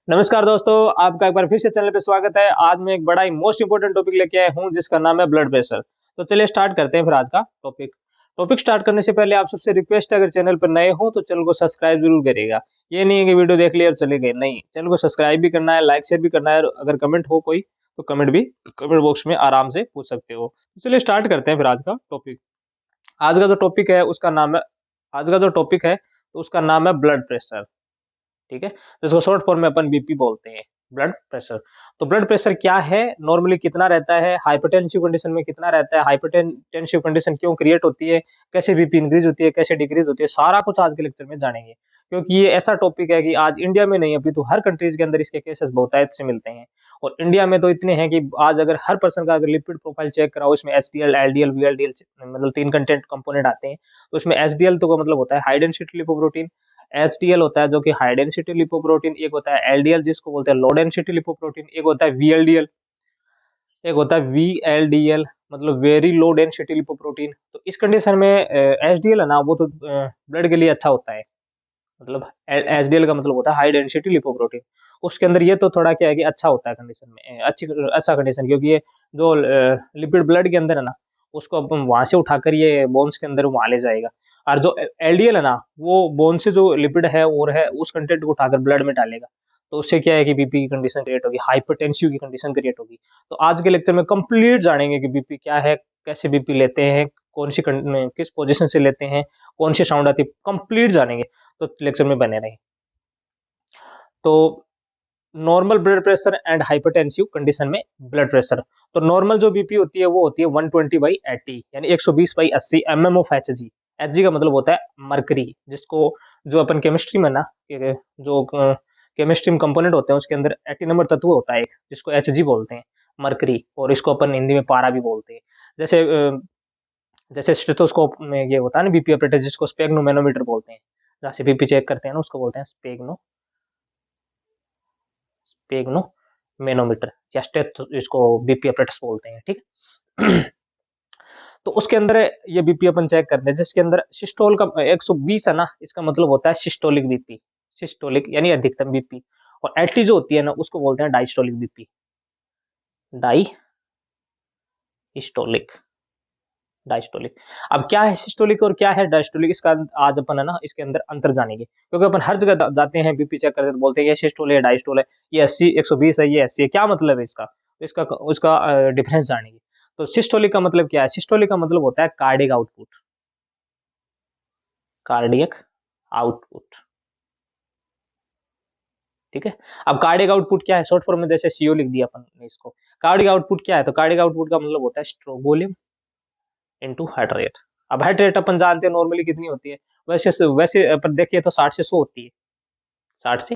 नमस्कार दोस्तों, आपका एक बार फिर से चैनल पे स्वागत है। आज मैं एक बड़ा ही मोस्ट इंपोर्टेंट टॉपिक लेके आया हूँ जिसका नाम है ब्लड प्रेशर। तो चलिए स्टार्ट करते हैं फिर आज का टॉपिक। टॉपिक स्टार्ट करने से पहले आप सबसे रिक्वेस्ट है, अगर चैनल पर नए हो तो चैनल को सब्सक्राइब जरूर करिएगा। ये नहीं है कि वीडियो देख लिया और चले गए, नहीं, चैनल को सब्सक्राइब भी करना है, लाइक शेयर भी करना है और अगर कमेंट हो कोई तो कमेंट बॉक्स में आराम से पूछ सकते हो। तो चलिए स्टार्ट करते हैं फिर आज का टॉपिक। आज का जो टॉपिक है उसका नाम है आज का जो टॉपिक है तो उसका नाम है ब्लड प्रेशर। ठीक है, जिसको शॉर्ट फॉर्म में अपन बीपी बोलते हैं, ब्लड प्रेशर। तो ब्लड प्रेशर क्या है, नॉर्मली कितना रहता है, हाइपरटेंसिव कंडीशन में कितना रहता है, हाइपरटेंसिव कंडीशन क्यों क्रिएट होती है, कैसे बीपी इंक्रीज होती है, कैसे डिक्रीज होती है, सारा कुछ आज के लेक्चर में जानेंगे। क्योंकि ये ऐसा टॉपिक है कि आज इंडिया में नहीं अभी तो हर कंट्रीज के अंदर इसके केसेस बहुतायत से मिलते हैं। और इंडिया में तो इतने हैं कि आज अगर हर पर्सन का अगर लिपिड प्रोफाइल चेक कराओ, इसमें एसडीएल, एलडीएल, वीएलडीएल मतलब 3 कंटेंट कंपोनेंट आते हैं। तो इसमें एसडीएल तो का मतलब होता है हाई डेंसिटी लिपोप्रोटीन, एचडीएल होता है जो कि हाई डेंसिटी लिपोप्रोटीन, एक होता है एलडीएल जिसको बोलते हैं लो डेंसिटी लिपोप्रोटीन, एक होता है वीएलडीएल, एक होता है वीएलडीएल मतलब वेरी लो डेंसिटी लिपोप्रोटीन। तो इस कंडीशन में एचडीएल है ना, वो तो ब्लड के लिए अच्छा होता है। मतलब एचडीएल का मतलब होता है हाई डेंसिटी लिपोप्रोटीन। उसके अंदर ये तो थोड़ा क्या है कि अच्छा होता है कंडीशन में, अच्छा कंडीशन, क्योंकि ये जो लिपिड ब्लड के अंदर है ना, उसको अपन वहां से उठाकर ये बोन्स के अंदर वहां ले जाएगा। और जो एलडीएल है ना, वो बोन से जो लिपिड है और है उस कंटेंट को उठाकर ब्लड में डालेगा। तो उससे क्या है कि बीपी की कंडीशन क्रिएट होगी, हाइपरटेंसिव की कंडीशन क्रिएट होगी। तो आज के लेक्चर में कंप्लीट जानेंगे कि बीपी क्या है, कैसे बीपी लेते हैं, किस पोजीशन से लेते हैं, कौन सी साउंड आती है, कंप्लीट जानेंगे। तो लेक्चर में बने रहे। तो normal blood pressure and hypertensive condition में ब्लड प्रेशर। तो नॉर्मल जो बीपी होती है वो होती है 120/80 यानी 120/80 mm ऑफ एचजी। एचजी का मतलब होता है मरकरी, जिसको जो अपन केमिस्ट्री में ना, जो केमिस्ट्री में कंपोनेंट होते हैं उसके अंदर 80 नंबर तत्व होता है एक, जिसको एचजी बोलते हैं, मरकरी। और इसको अपन हिंदी में पारा भी बोलते हैं। जैसे जैसे स्टेथोस्कोप में ये होता है ना बीपी ऑपरेटर, जिसको स्पेग्नो मैनोमीटर बोलते हैं, जहाँ से बीपी चेक करते हैं ना, उसको बोलते हैं स्पेग्नो स्पेग्नो मैनोमीटर या स्टेथ, इसको बीपी ऑपरेटर्स बोलते हैं। ठीक है। तो उसके अंदर ये बीपी अपन चेक करते हैं, जिसके अंदर सिस्टोल का 120 है ना, इसका मतलब होता है सिस्टोलिक बीपी, सिस्टोलिक यानी अधिकतम बीपी। और 80 जो होती है ना, उसको बोलते हैं डायस्टोलिक बीपी, डायस्टोलिक, डायस्टोलिक। अब क्या है सिस्टोलिक और क्या है डायस्टोलिक, इसका आज अपन है ना इसके अंदर अंतर जानेंगे। क्योंकि अपन हर जगह जाते हैं बीपी चेक करते हैं तो बोलते हैं ये सिस्टोल है, डायस्टोल है, ये 80 120 है, ये 80 है, क्या मतलब है इसका, तो इसका उसका डिफरेंस जानेंगे। तो सिस्टोलिक का मतलब क्या है, सिस्टोलिक का मतलब होता है कार्डियक आउटपुट, कार्डियक आउटपुट। ठीक है। अब कार्डियक आउटपुट क्या है, शॉर्ट फॉर्म में जैसे सीओ लिख दिया अपन ने इसको। कार्डियक आउटपुट क्या है, तो कार्डियक आउटपुट का मतलब होता है stroke volume into heart rate. अब हार्ट रेट अपन जानते हैं नॉर्मली कितनी होती है, वैसे अपन देखिए तो 60 से 100 होती है, 60 से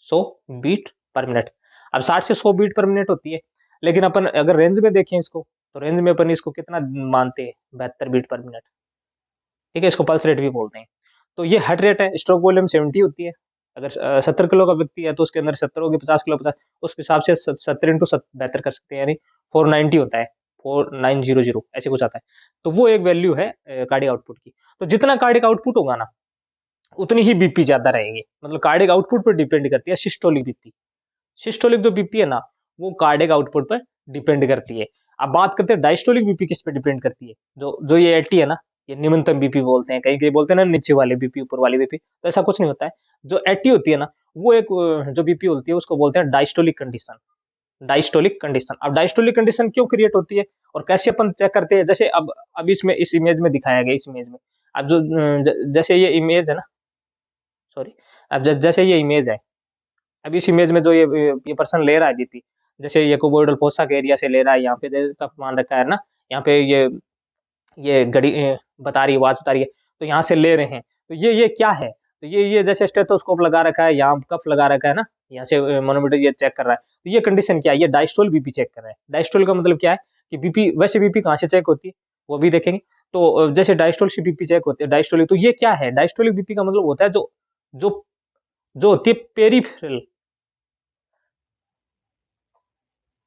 100 बीट पर मिनट। अब 60 से 100 बीट पर मिनट होती है, लेकिन अपन अगर रेंज में देखें इसको, तो रेंज में अपन इसको कितना मानते हैं, 72 बीट पर मिनट। ठीक है, इसको पल्स रेट भी बोलते हैं। तो ये हार्ट रेट है, स्ट्रोक वॉल्यूम 70 होती है। अगर 70 किलो का व्यक्ति है तो उसके अंदर 70 होगी, 50 किलो 50, उस हिसाब से 70 इंटू 72 कर सकते हैं, यानी 490 होता है, 4900 ऐसे कुछ आता है। तो वो एक वैल्यू है कार्डियक आउटपुट की। तो जितना कार्डियक आउटपुट होगा ना, उतनी ही बीपी ज्यादा रहेगी। मतलब कार्डियक आउटपुट पर डिपेंड करती है सिस्टोलिक बीपी। सिस्टोलिक जो बीपी है ना, वो कार्डियक आउटपुट पर डिपेंड करती है। अब बात करते हैं डायस्टोलिक बीपी किस पे डिपेंड करती है। जो जो ये 80 है ना, ये निम्नतम बीपी बोलते हैं, कहीं कहीं बोलते हैं ना नीचे वाले बीपी ऊपर वाली बीपी, तो ऐसा कुछ नहीं होता है। जो 80 होती है ना, वो एक जो बीपी होती है उसको बोलते हैं डायस्टोलिक कंडीशन, डायस्टोलिक कंडीशन। अब डायस्टोलिक कंडीशन क्यों क्रिएट होती है और कैसे अपन चेक करते हैं, जैसे अब इसमें इस इमेज में दिखाया गया, इस इमेज में अब जो जैसे ये इमेज है ना, सॉरी, अब जैसे ये इमेज है, अब इस इमेज में जो ये पर्सन ले रहा है बीपी, जैसे ये कोबोइडल फोसा के एरिया से ले रहा है, यहाँ पे तापमान रखा है ना, यहाँ पे ये घड़ी बता रही है, आवाज बता रही है, तो यहाँ से ले रहे हैं। तो ये क्या है, तो ये जैसे स्टेथोस्कोप लगा रखा है, यहाँ कफ लगा रखा है ना, यहाँ से मनोमीटर ये चेक कर रहा है। तो ये कंडीशन क्या है, ये डायस्टोल बीपी चेक कर रहा है। डायस्टोल का मतलब क्या है कि बीपी, वैसे बीपी कहाँ से चेक होती है वो भी देखेंगे। तो जैसे डायस्टोल से बीपी चेक होती है, डायस्टोलिक, तो ये क्या है, डायस्टोलिक बीपी का मतलब होता है जो जो जो होती है पेरिफेरल,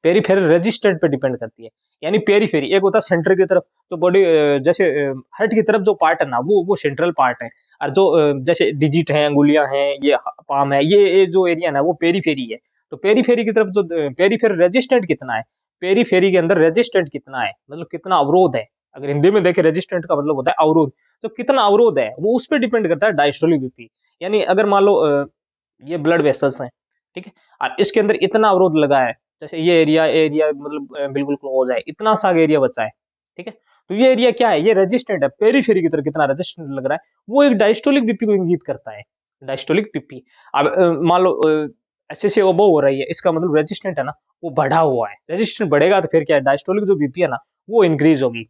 पेरीफेरल रेजिस्टेंट पे डिपेंड करती है। यानी पेरीफेरी एक होता है सेंटर की तरफ, जो बॉडी जैसे हार्ट की तरफ जो पार्ट है ना, वो सेंट्रल पार्ट है। और जो जैसे डिजिट है, अंगुलियां हैं, ये पाम है, ये जो एरिया है ना, वो पेरीफेरी है। तो पेरीफेरी की तरफ जो पेरीफेरल रेजिस्टेंट कितना है, पेरीफेरी के अंदर रेजिस्टेंट कितना है, मतलब कितना अवरोध है। अगर हिंदी में देखें, रेजिस्टेंट का मतलब होता है अवरोध। तो कितना अवरोध है वो उस पर डिपेंड करता है डायस्टोलिक बीपी। यानी अगर मान लो ये ब्लड वेसल्स हैं, ठीक है, और इसके अंदर इतना अवरोध लगा है, जैसे ये एरिया एरिया मतलब बिल्कुल क्लोज है, इतना सा एरिया बचा है, ठीक है। तो ये एरिया क्या है, ये रेजिस्टेंट है। पेरीफेरी की तरफ कितना रेजिस्टेंट लग रहा है, वो एक डायस्टोलिक बीपी को इंगित करता है। Diastolic BP. अब मान लो ऐसे से ओबो हो रही है, इसका मतलब रेजिस्टेंट है ना, वो बढ़ा हुआ है। रेजिस्टेंट बढ़ेगा तो फिर क्या है, डायस्टोलिक जो बीपी है ना, वो इंक्रीज होगी,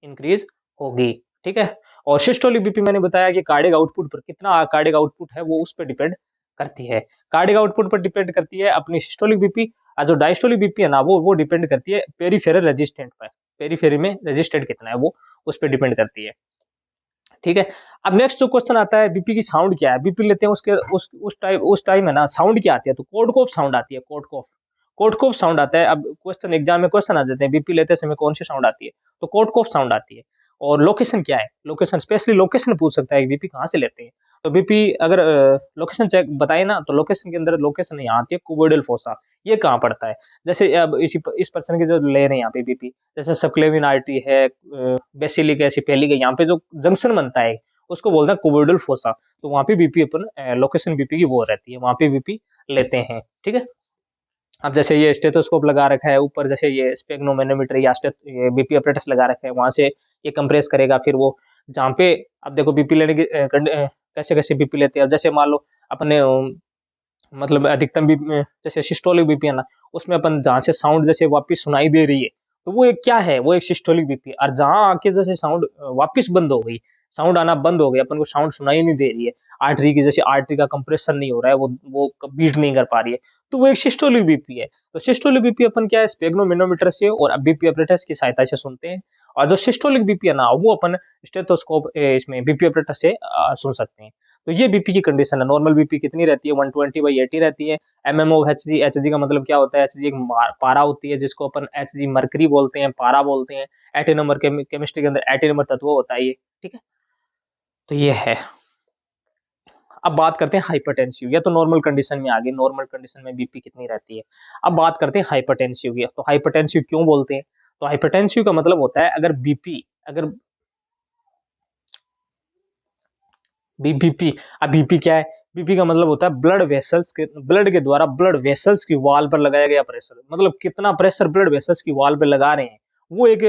इंक्रीज होगी, ठीक है। और सिस्टोलिक बीपी मैंने बताया कि कार्डियक आउटपुट पर, कितना कार्डियक आउटपुट है वो उस पर डिपेंड करती है। कार्डियक आउटपुट पर डिपेंड करती है अपनी सिस्टोलिक बीपी। और जो डायस्टोलिक बीपी है ना, वो डिपेंड करती है पेरीफेरल रेजिस्टेंट पर। पेरीफेरी में रेजिस्टेंट कितना है वो उस पर डिपेंड करती है, ठीक है। अब नेक्स्ट जो क्वेश्चन आता है, बीपी की साउंड क्या है। बीपी लेते हैं, उसके उस टाइम है ना, साउंड क्या आती है, तो कोडकोफ साउंड आती है। कोडकोफ, कोडकोफ साउंड आता है। अब क्वेश्चन एग्जाम में क्वेश्चन आ जाते हैं, बीपी लेते समय कौन सी साउंड आती है, तो कोडकोफ साउंड आती है। और लोकेशन क्या है, लोकेशन स्पेशली लोकेशन पूछ सकता है कि बीपी कहाँ से लेते हैं। तो बीपी अगर लोकेशन चेक बताए ना, तो लोकेशन के अंदर लोकेशन यहाँ आती है कुबोइडल फोसा। ये कहाँ पड़ता है, जैसे अब इस पर्सन के जो ले रहे हैं यहाँ पे बीपी, जैसे सबक्लेविन आर्टरी है, बेसिलिक ऐसी पहली के यहाँ पे जो जंक्शन बनता है, उसको बोलते हैं कुबोइडल फोसा। तो वहां पे बीपी अपन लोकेशन बीपी की वो रहती है, वहां पे बीपी लेते हैं, ठीक है। अब जैसे ये स्टेथोस्कोप लगा रखा है ऊपर, जैसे ये स्पेग्नोमेनोमीटर या ये बीपी अपरेटस लगा रखा है, वहां से ये कंप्रेस करेगा। फिर वो जहाँ पे, अब देखो बीपी लेने की कैसे कैसे बीपी लेते हैं। अब जैसे मान लो अपने मतलब अधिकतम भी जैसे सिस्टोलिक बीपी है ना, उसमें अपन जहाँ से साउंड जैसे वापस सुनाई दे रही है, तो वो एक क्या है, वो एक सिस्टोलिक बीपी। और जहाँ आके जैसे साउंड वापस बंद हो गई, साउंड आना बंद हो गया, अपन को साउंड सुनाई नहीं दे रही है, आर्टरी की जैसे आर्टरी का कंप्रेशन नहीं हो रहा है, वो बीट नहीं कर पा रही है, तो वो एक सिस्टोलिक बीपी है। तो सिस्टोलिक बीपी अपन क्या है, स्पेग्नोमेनोमीटर से और बीपी अपरेटस की सहायता से सुनते हैं। और जो सिस्टोलिक बीपी है ना, वो अपन स्टेथोस्कोप इसमें बीपी अपरेटस से सुन सकते हैं। तो ये बीपी की कंडीशन है। नॉर्मल बीपी कितनी रहती है, 120/80 रहती है। एमएमओ एचजी, एचजी का मतलब क्या होता है, एचजी एक पारा होती है, जिसको अपन एचजी मरकरी बोलते हैं, पारा बोलते हैं। एटोनमर केमिस्ट्री के अंदर एटोनमर तत्व होता है ये, ठीक है। तो ये है। अब बात करते हैं हाइपरटेंसिव। या तो नॉर्मल कंडीशन में आ गई, नॉर्मल कंडीशन में बीपी कितनी रहती है। अब बात करते हैं हाइपरटेंसिव की। तो हाइपरटेंसिव क्यों बोलते हैं, तो हाइपरटेंसिव का मतलब होता है अगर बीपी, अगर बीपी। अब बीपी क्या है, बीपी का मतलब होता है ब्लड वेसल्स के, ब्लड के द्वारा ब्लड वेसल्स की वॉल पर लगाया गया प्रेशर। मतलब कितना प्रेशर ब्लड वेसल्स की वॉल पे लगा रहे हैं, वो एक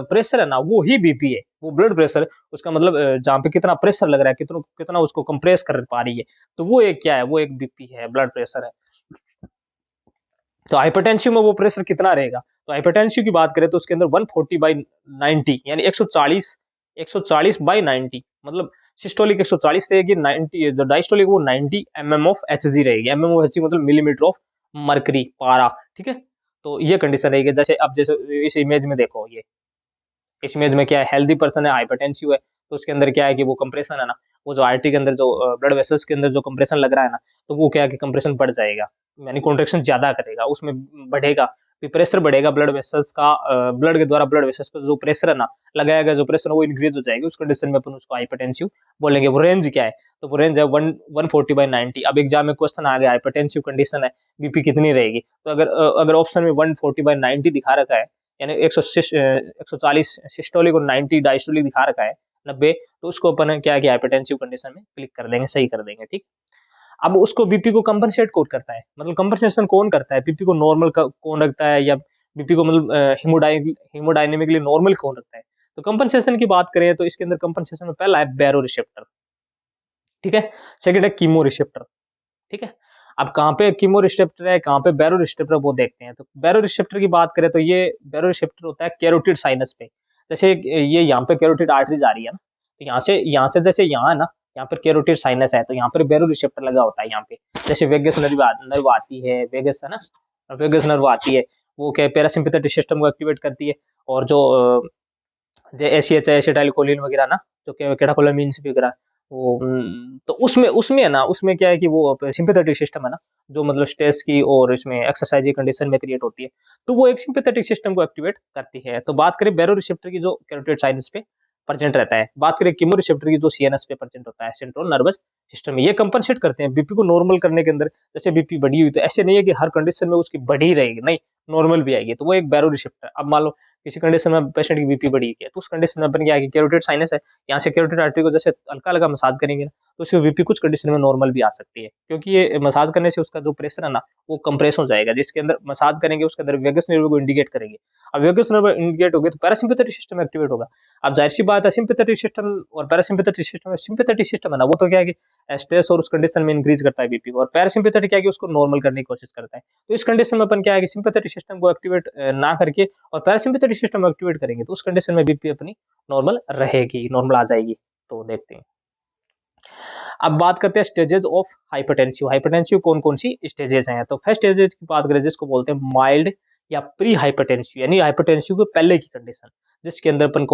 प्रेशर है ना, वो ही बीपी है। वो ब्लड प्रेशर, उसका मतलब जहाँ पे कितना प्रेशर लग रहा है, कितना कितना उसको कंप्रेस कर पा रही है, तो वो एक क्या है, वो एक बीपी है, ब्लड प्रेशर है। तो हाइपरटेंसिव में वो प्रेशर कितना रहेगा, तो हाइपरटेंसिव की बात करें तो उसके अंदर 140/90 यानी 140/90, मतलब सिस्टोलिक 140 रहेगी, 90 जो डायस्टोलिक वो 90 mm ऑफ एचजी रहेगी। mm ऑफ एचजी मतलब मिलीमीटर ऑफ मरकरी, पारा, ठीक है। तो ये कंडीशन रहेगी। जैसे अब जैसे इस इमेज में देखो, ये इस इमेज में क्या है, हेल्दी पर्सन है, हाइपरटेंसिव है, तो उसके अंदर क्या है कि वो कंप्रेशन है ना, वो जो आर्टरी के अंदर जो ब्लड वेसल्स के अंदर जो कंप्रेशन लग रहा है ना, तो वो क्या है कि कंप्रेशन बढ़ जाएगा, यानी कॉन्ट्रेक्शन ज्यादा करेगा, उसमें बढ़ेगा, फिर प्रेशर बढ़ेगा ब्लड वेसल्स का, ब्लड के द्वारा ब्लड वेसल्स पर जो प्रेशर है ना, लगाया गया जो प्रेशर वो इंक्रीज हो जाएगी। उस कंडीशन में अपन उसको हाइपरटेंसिव बोलेंगे। वो रेंज क्या है, तो वो रेंज है 140/90। अब एग्जाम में क्वेश्चन आ गया, हाइपरटेंसिव कंडीशन है, बीपी कितनी रहेगी, तो अगर ऑप्शन में 140/90 दिखा रखा है, यानी 140 सिस्टोलिक और 90 डायस्टोलिक दिखा रखा है, 90, तो उसको अपन क्या है, हाइपरटेंसिव कंडीशन में क्लिक कर देंगे, सही कर देंगे, ठीक। अब उसको बीपी को कंपनसेट कौन करता है, मतलब कंपनसेशन कौन करता है, बीपी को नॉर्मल कौन रखता है, या बीपी को मतलब हिमोडायनेमिकली नॉर्मल कौन रखता है। तो कंपनसेशन की बात करें तो इसके अंदर कंपनसेशन में पहला है बैरो रिसेप्टर, ठीक है। सेकंड है कीमो रिसेप्टर, ठीक है। अब कहाँ पे कीमो रिसेप्टर है, कहाँ पे बैरो रिसेप्टर, वो देखते हैं। तो बैरो रिसेप्टर की बात करें तो ये बैरो रिसेप्टर होता है कैरोटिड साइनस पे। जैसे ये यहाँ पे कैरोटिड आर्टरी जा रही है ना, तो यहाँ से जैसे यहाँ है ना, यहाँ पर कैरोटिड साइनस है, तो यहाँ पर बैरो रिसेप्टर लगा होता है। यहाँ पे जैसे वेगस नर्व आती है, वेगस है ना, वेगस नर्व आती है, वो क्या पैरासिम्पैथेटिक सिस्टम को एक्टिवेट करती है। और जो एसीएच एसिटाइल कोलिन वगैरह ना, जो कैटाकोलामिन्स वगैरह, वो तो उसमें उसमें है ना, उसमें क्या है कि वो सिम्पैथेटिक सिस्टम है ना, जो मतलब स्ट्रेस की और इसमें एक्सरसाइज की कंडीशन में क्रिएट होती है, तो वो एक सिम्पैथेटिक सिस्टम को एक्टिवेट करती है। तो बात करें बैरोरिसेप्टर की, जो कैरोटिड साइनस पे प्रेजेंट रहता है। बात करें कीमोरिसेप्टर की, जो सीएनएस पे प्रेजेंट होता है, सेंट्रल नर्वस सिस्टम में। ये कंपनसेट करते हैं बीपी को नॉर्मल करने के अंदर। जैसे बीपी बढ़ी हुई, तो ऐसे नहीं है कि हर कंडीशन में उसकी बढ़ी रहेगी, नहीं, नॉर्मल भी आएगी। तो वो एक बैरोरिसेप्टर। अब मान लो किसी कंडीशन में पेशेंट की बीपी बढ़ी है, तो उस कंडीशन में अपन क्या है कि कैरोटिड साइनस है, यहाँ से कैरोटिड आर्टरी को जैसे हल्का-हल्का मसाज करेंगे ना, तो उसकी बीपी कुछ कंडीशन में नॉर्मल भी आ सकती है। क्योंकि ये मसाज करने से उसका जो प्रेशर है ना, वो कंप्रेस हो जाएगा, जिसके अंदर मसाज करेंगे उसके अंदर वेगस नर्व को इंडिकेट करेंगे। अब वेगस नर्व इंडिकेट हो गए तो पैरासिम्पैथेटिक सिस्टम एक्टिवेट होगा। अब ज़ाहिर-सी बात है, सिम्पैथेटिक सिस्टम और पैरासिम्पैथेटिक सिस्टम, सिम्पैथेटिक सिस्टम है ना, वो तो क्या है कि स्ट्रेस और उस कंडीशन में इंक्रीज करता है बीपी को, और पैरासिम्पैथेटिक क्या है कि उसको नॉर्मल करने की कोशिश करता है। तो इस कंडीशन में अपन क्या है कि सिम्पैथेटिक सिस्टम को एक्टिवेट ना करके और पैरासिम्पैथेटिक सिस्टम को एक्टिवेट करेंगे, तो उस कंडीशन में बीपी अपनी नॉर्मल रहेगी, नॉर्मल आ जाएगी। तो देखते हैं। अब बात करते हैं स्टेजेस ऑफ हाइपरटेंसिव। हाइपरटेंसिव कौन-कौन सी स्टेजेस हैं? तो फर्स्ट स्टेजेस की बात करें, जिसको बोलते हैं माइल्ड या प्री हाइपरटेंसिव, यानी हाइपरटेंसिव के पहले की कंडीशन, जिसके अंदर अपन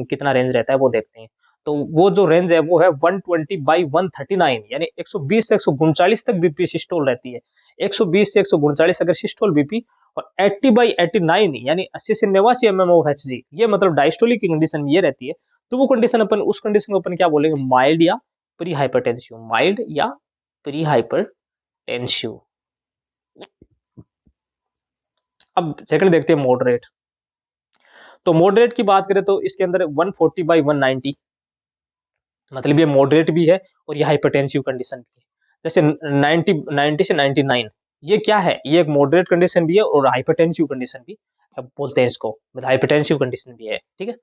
कितना रेंज रहता है वो देखते हैं। तो वो जो रेंज है वो है 120/139, यानी 120 से 139 तक बीपी सिस्टोल रहती है। 120 से 139 अगर सिस्टोल बीपी, और 80/89 यानी 80 से 89 एमएम ऑफ एचजी, ये मतलब डायस्टोलिक की कंडीशन में ये रहती है। तो वो कंडीशन अपन, उस कंडीशन को अपन क्या बोलेंगे, माइल्ड या प्री हाइपरटेंसिव। माइल्ड या प्री हाइपरटेंसिव। अब सेकंड देखते हैं मॉडरेट। तो मॉडरेट की बात करें तो इसके अंदर 140/190, मतलब ये मॉडरेट भी है और ये हाइपरटेंसिव कंडीशन भी है। जैसे 90 से 99, ये क्या है, ये एक मॉडरेट कंडीशन भी है और हाइपरटेंसिव कंडीशन भी बोलते हैं इसको, मतलब हाइपरटेंसिव कंडीशन भी है, ठीक है।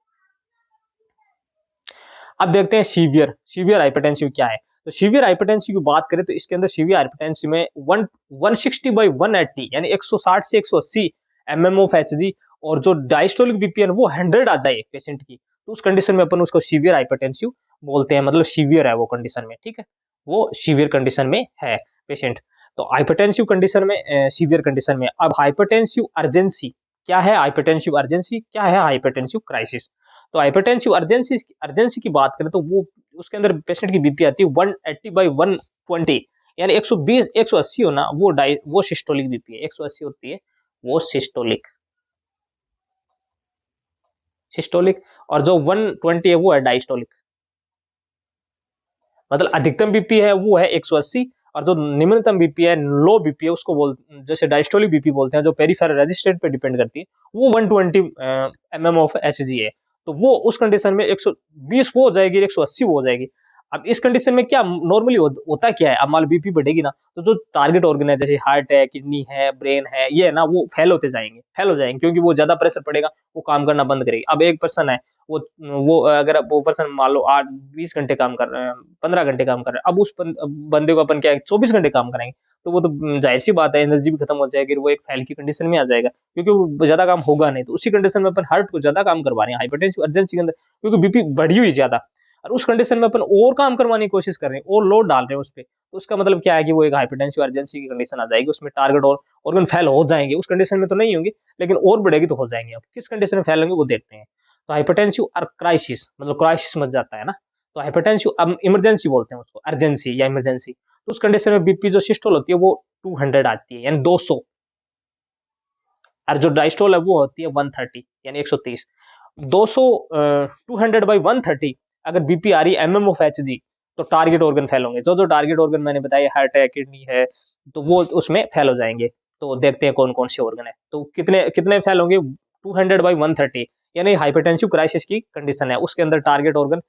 अब देखते हैं सीवियर। सीवियर हाइपरटेंसिव क्या है? तो सीवियर हाइपरटेंसिव की बात करें तो इसके अंदर सीवियर हाइपरटेंसिव में 160/180, यानी 160 से 180 एमएम ऑफ एचजी, और जो डायस्टोलिक बीपीएन वो 100 आ जाए पेशेंट की, तो उस कंडीशन में अपन उसको सीवियर हाइपरटेंसिव बोलते हैं, मतलब सीवियर है वो कंडीशन में, ठीक है। वो सीवियर कंडीशन में है पेशेंट। तो हाइपरटेंसिव कंडीशन में, सीवियर कंडीशन में। अब हाइपरटेंसिव अर्जेंसी क्या है? हाइपरटेंसिव अर्जेंसी क्या है? Hypertensive crisis. तो हाइपरटेंसिव अर्जेंसी अर्जेंसी की बात करें तो वो, उसके अंदर पेशेंट की बीपी आती है 180/120, यानी 120 180 हो ना, वो सिस्टोलिक बीपी है। 180 होती है वो सिस्टोलिक, सिस्टोलिक। और जो 120 है वो है डायस्टोलिक। मतलब अधिकतम बीपी है वो है 180, और जो निम्नतम बीपी है, लो बीपी है, उसको जैसे डायस्टोलिक बीपी बोलते हैं, जो पेरिफेरल रेजिस्टेंस पे डिपेंड करती है, वो 120 एमएम ऑफ एचजी है। तो वो उस कंडीशन में 120 वो हो जाएगी, 180 वो हो जाएगी। अब इस कंडीशन में क्या नॉर्मली होता क्या है, अब मान लो बीपी बढ़ेगी ना, तो जो टारगेट ऑर्गन है, जैसे हार्ट है, किडनी है, ब्रेन है, ये है ना, वो फेल होते जाएंगे, फेल हो जाएंगे, क्योंकि वो ज्यादा प्रेशर पड़ेगा, वो काम करना बंद करेगी। अब एक पर्सन है, वो अगर वो पर्सन मान लो 8-20 घंटे काम कर रहे हैं, 15 घंटे काम कर रहे हैं, अब उस बंदे को अपन क्या है 24 घंटे काम कराएंगे, तो वो तो जाहिर सी बात है, एनर्जी भी खत्म हो जाएगी, वो एक फेल की कंडीशन में आ जाएगा, क्योंकि वो ज्यादा काम होगा नहीं। तो उसी कंडीशन में अपन हार्ट को ज्यादा काम करवा रहे हैं हाइपरटेंसिव अर्जेंसी के अंदर, क्योंकि बीपी बढ़ी हुई ज्यादा, और उस कंडीशन में अपन और काम करवाने की कोशिश कर रहे हैं, और लोड डाल रहे हैं उस पर, तो उसका मतलब क्या है कि वो एक हाइपरटेंसिव अर्जेंसी की कंडीशन आ जाएगी, उसमें टारगेट और ऑर्गन फेल हो जाएंगे। उस कंडीशन में तो नहीं होंगे, लेकिन और बढ़ेगी तो हो जाएंगे। अब किस कंडीशन में फेल होंगे वो देखते हैं। तो हाइपरटेंसिव और क्राइसिस, मतलब क्राइसिस मच जाता है ना, तो हाइपरटेंसिव अब इमरजेंसी बोलते हैं उसको, अर्जेंसी या इमरजेंसी। तो उस कंडीशन में बीपी जो सिस्टोल होती है वो 200 आती है, यानी 200, और जो डायस्टोल है वो होती है 130, यानी 130। 200 200/130 अगर बीपी आ रही है एमएम ऑफ एचजी, तो टारगेट ऑर्गन फेल होंगे। जो जो टारगेट ऑर्गन मैंने बताया, हार्ट है, किडनी है, तो वो उसमें फेल हो जाएंगे। तो देखते हैं कौन कौन से ऑर्गन है, तो कितने कितने फेल होंगे, 200/130, यानी हाइपरटेंसिव क्राइसिस की कंडीशन है, उसके अंदर टारगेट ऑर्गन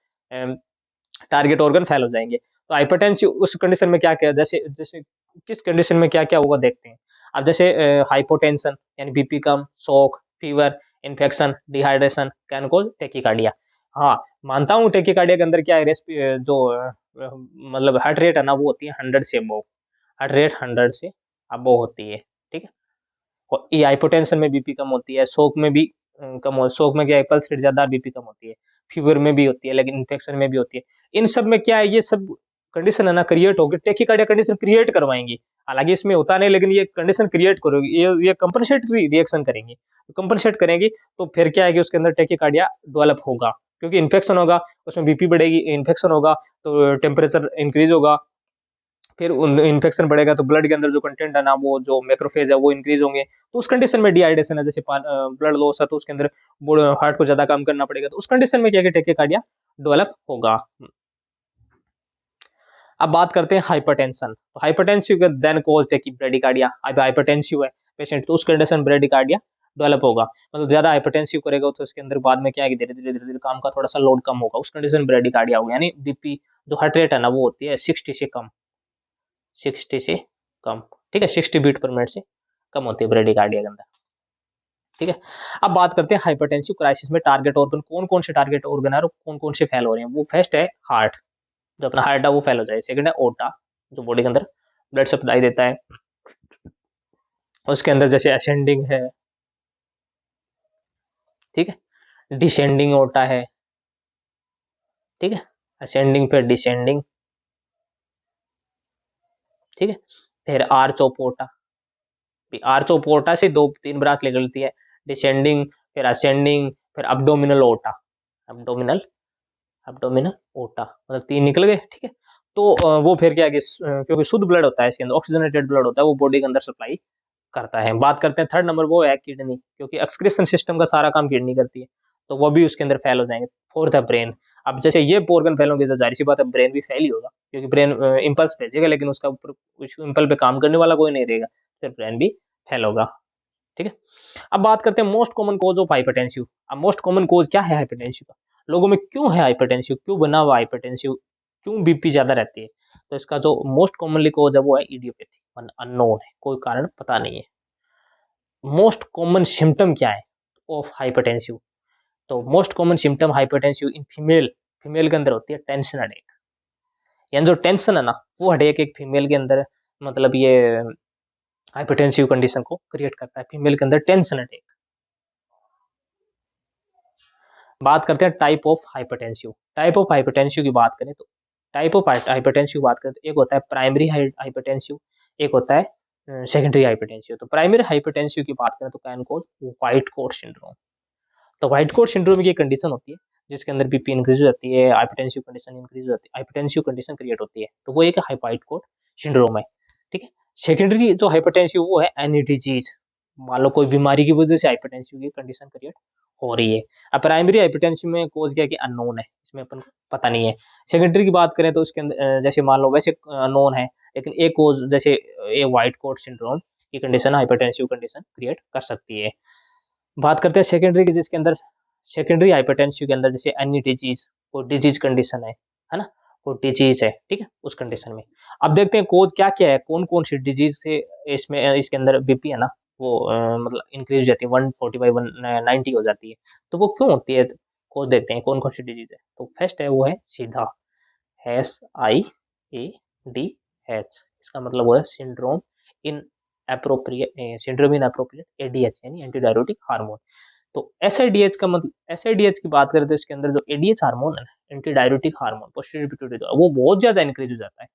फेल हो जाएंगे। तो हाइपरटेंसिव उस कंडीशन में क्या क्या, जैसे जैसे किस कंडीशन में क्या क्या होगा देखते हैं। अब जैसे हाइपोटेंशन, यानी BP come, shock, fever, infection, dehydration can cause tachycardia. हाँ, मानता हूँ टेकिकार्डिया के अंदर क्या है, मतलब हार्ट रेट है ना, वो होती है 100 से अबव, हार्ट रेट 100 से अबव होती है, ठीक है। और ये हाइपोटेंशन में बीपी कम होती है, शोक में भी कम हो, शोक में क्या है, पल्स रेट ज्यादा, बीपी कम होती है, फीवर में भी होती है, लेकिन इन्फेक्शन में भी होती है। इन सब में क्या है, ये सब कंडीशन है ना क्रिएट होगी, टेकिकार्डिया कंडीशन क्रिएट करवाएंगी। हालांकि इसमें होता नहीं, लेकिन ये कंडीशन क्रिएट करोगी, ये कंपनसेटरी रिएक्शन करेंगी, तो कंपनसेट करेंगी, तो फिर क्या है कि उसके अंदर टेकिकार्डिया डेवलप होगा। क्योंकि इन्फेक्शन होगा उसमें बीपी बढ़ेगी, इन्फेक्शन होगा तो टेम्परेचर इंक्रीज होगा, फिर इन्फेक्शन बढ़ेगा तो ब्लड के अंदर जो कंटेंट है ना, वो जो मैक्रोफेज है वो इंक्रीज होंगे, तो उस कंडीशन में डिहाइड्रेशन है, जैसे ब्लड लॉस है तो उसके अंदर हार्ट को ज्यादा काम करना पड़ेगा, तो उस कंडीशन में क्या क्या टेकिकार्डिया डेवलप होगा। अब बात करते हैं हाइपरटेंशन। तो हाइपरटेंसिव का देन कॉज टेकिब्रेडिकार्डिया। अब हाइपरटेंसिव है पेशेंट तो उस कंडीशन ब्रेडिकार्डिया डेवलप होगा, मतलब ज्यादा हाइपरटेंसिव करेगा तो उसके अंदर बाद में क्या है कि धीरे धीरे काम का थोड़ा सा लोड कम होगा, उस कंडीशन ब्रेडिकार्डिया होगा, यानी बीपी जो हार्ट रेट है ना वो होती है 60 से कम, 60 से कम, ठीक है, 60 बीट पर मिनट से कम होती है ब्रेडिकार्डिया के अंदर, ठीक है। अब बात करते हैं हाइपरटेंसिव क्राइसिस में टारगेट ऑर्गन, कौन कौन से टारगेट ऑर्गन है और कौन कौन से फेल हो रहे हैं। वो फर्स्ट है हार्ट, जो अपना हार्ट है वो फेल हो जाए। सेकंड है ओटा, जो बॉडी के अंदर ब्लड सप्लाई देता है, उसके अंदर जैसे असेंडिंग है, ठीक है, डिसेंडिंग ओटा है, ठीक है, असेंडिंग फिर डिसेंडिंग, ठीक है, फिर आर्चोपोटा, आर्चोपोटा से दो तीन ब्रांच निकलती है, डिसेंडिंग फिर असेंडिंग फिर अब्डोमिनल ओटा, अब्डोमिनल अब्डोमिनल ओटा, मतलब तीन निकल गए, ठीक है। तो वो फिर क्या है कि क्योंकि शुद्ध ब्लड होता है इसके अंदर, ऑक्सीजनेटेड ब्लड होता है, वो बॉडी के अंदर सप्लाई करता है। बात करते हैं थर्ड नंबर, वो है किडनी, क्योंकि एक्सक्रीशन सिस्टम का सारा काम किडनी करती है, तो वो भी उसके अंदर फेल हो जाएंगे। फोर्थ है ब्रेन। अब जैसे ये ऑर्गन फेल होंगे तो जाहिर सी बात है ब्रेन भी फेल ही होगा, क्योंकि ब्रेन इंपल्स भेजेगा लेकिन उसका ऊपर उस इम्पल्स पे काम करने वाला कोई नहीं रहेगा, फिर ब्रेन भी फेल होगा, ठीक है। अब बात करते हैं most common cause of hypertensive. अब मोस्ट कॉमन कोज क्या है हाइपरटेंसिव का, लोगों में क्यों है हाइपरटेंसिव, क्यों बना हुआ हाइपरटेंसिव, क्यों बीपी ज्यादा रहती है, तो इसका जो मोस्ट कॉमनली कोज है वो है इडियोपैथी, अननोन है, कोई कारण पता नहीं है। मोस्ट कॉमन सिम्टम क्या है ऑफ हाइपरटेंसिव, तो most common symptom hypertensive in female, female के अंदर होती है टेंशन हेडेक, यानी जो टेंशन है ना वो हेडेक एक फीमेल के अंदर, मतलब ये हाइपरटेंसिव कंडीशन को क्रिएट करता है, फीमेल के अंदर टेंशन हेडेक। बात करते हैं type of hypertensive. Type of hypertensive की बात करें तो टाइप ऑफ हाइपरटेंसिव बात करें तो एक होता है प्राइमरी हाइपरटेंसिव, एक होता है सेकेंडरी हाइपरटेंसिव। तो प्राइमरी हाइपरटेंसिव की बात करें तो can cause white coat syndrome. तो व्हाइट कोट सिंड्रोम की कंडीशन होती है जिसके अंदर बीपी इंक्रीज हो जाती है, हाइपरटेंसिव कंडीशन इंक्रीज हो जाती है, हाइपरटेंसिव कंडीशन क्रिएट होती है, तो वो एक व्हाइट कोट सिंड्रोम है, ठीक है। सेकेंडरी जो हाइपरटेंसिव वो है एनी डिजीज, मान लो कोई बीमारी की वजह से हाइपरटेंसिव की कंडीशन क्रिएट हो रही है। अब प्राइमरी हाइपरटेंसिव में कोज क्या कि अननोन है, इसमें अपन को पता नहीं है। सेकेंडरी की बात करें तो उसके अंदर जैसे मान लो वैसे अननोन है, लेकिन एक कोज जैसे ये व्हाइट कोट सिंड्रोम की कंडीशन हाइपरटेंसिव कंडीशन क्रिएट कर सकती है। बात करते हैं सेकेंडरी की, जिसके अंदर सेकेंडरी हाइपरटेंसिव के अंदर जैसे एनी डिजीज, कोई डिजीज कंडीशन है ना, कोई डिजीज है, ठीक है, उस कंडीशन में। अब देखते हैं कोज क्या क्या है, कौन कौन सी डिजीज से इसमें इसके अंदर बीपी है ना वो मतलब इंक्रीज हो जाती है, 140 बाई 190 हो जाती है, तो वो क्यों होती है, कोज देखते हैं कौन कौन सी डिजीज है। तो फर्स्ट है वो है सीधा, SIADH, इसका मतलब वो है syndrome in appropriate, syndrome in appropriate ADH यानी एंटी डायरेटिक हार्मोन। तो SIDH का मतलब, SIDH की बात करें तो इसके अंदर जो ADH हार्मोन है ना, anti diuretic hormone posterior pituitary, वो बहुत ज्यादा इंक्रीज हो जाता है,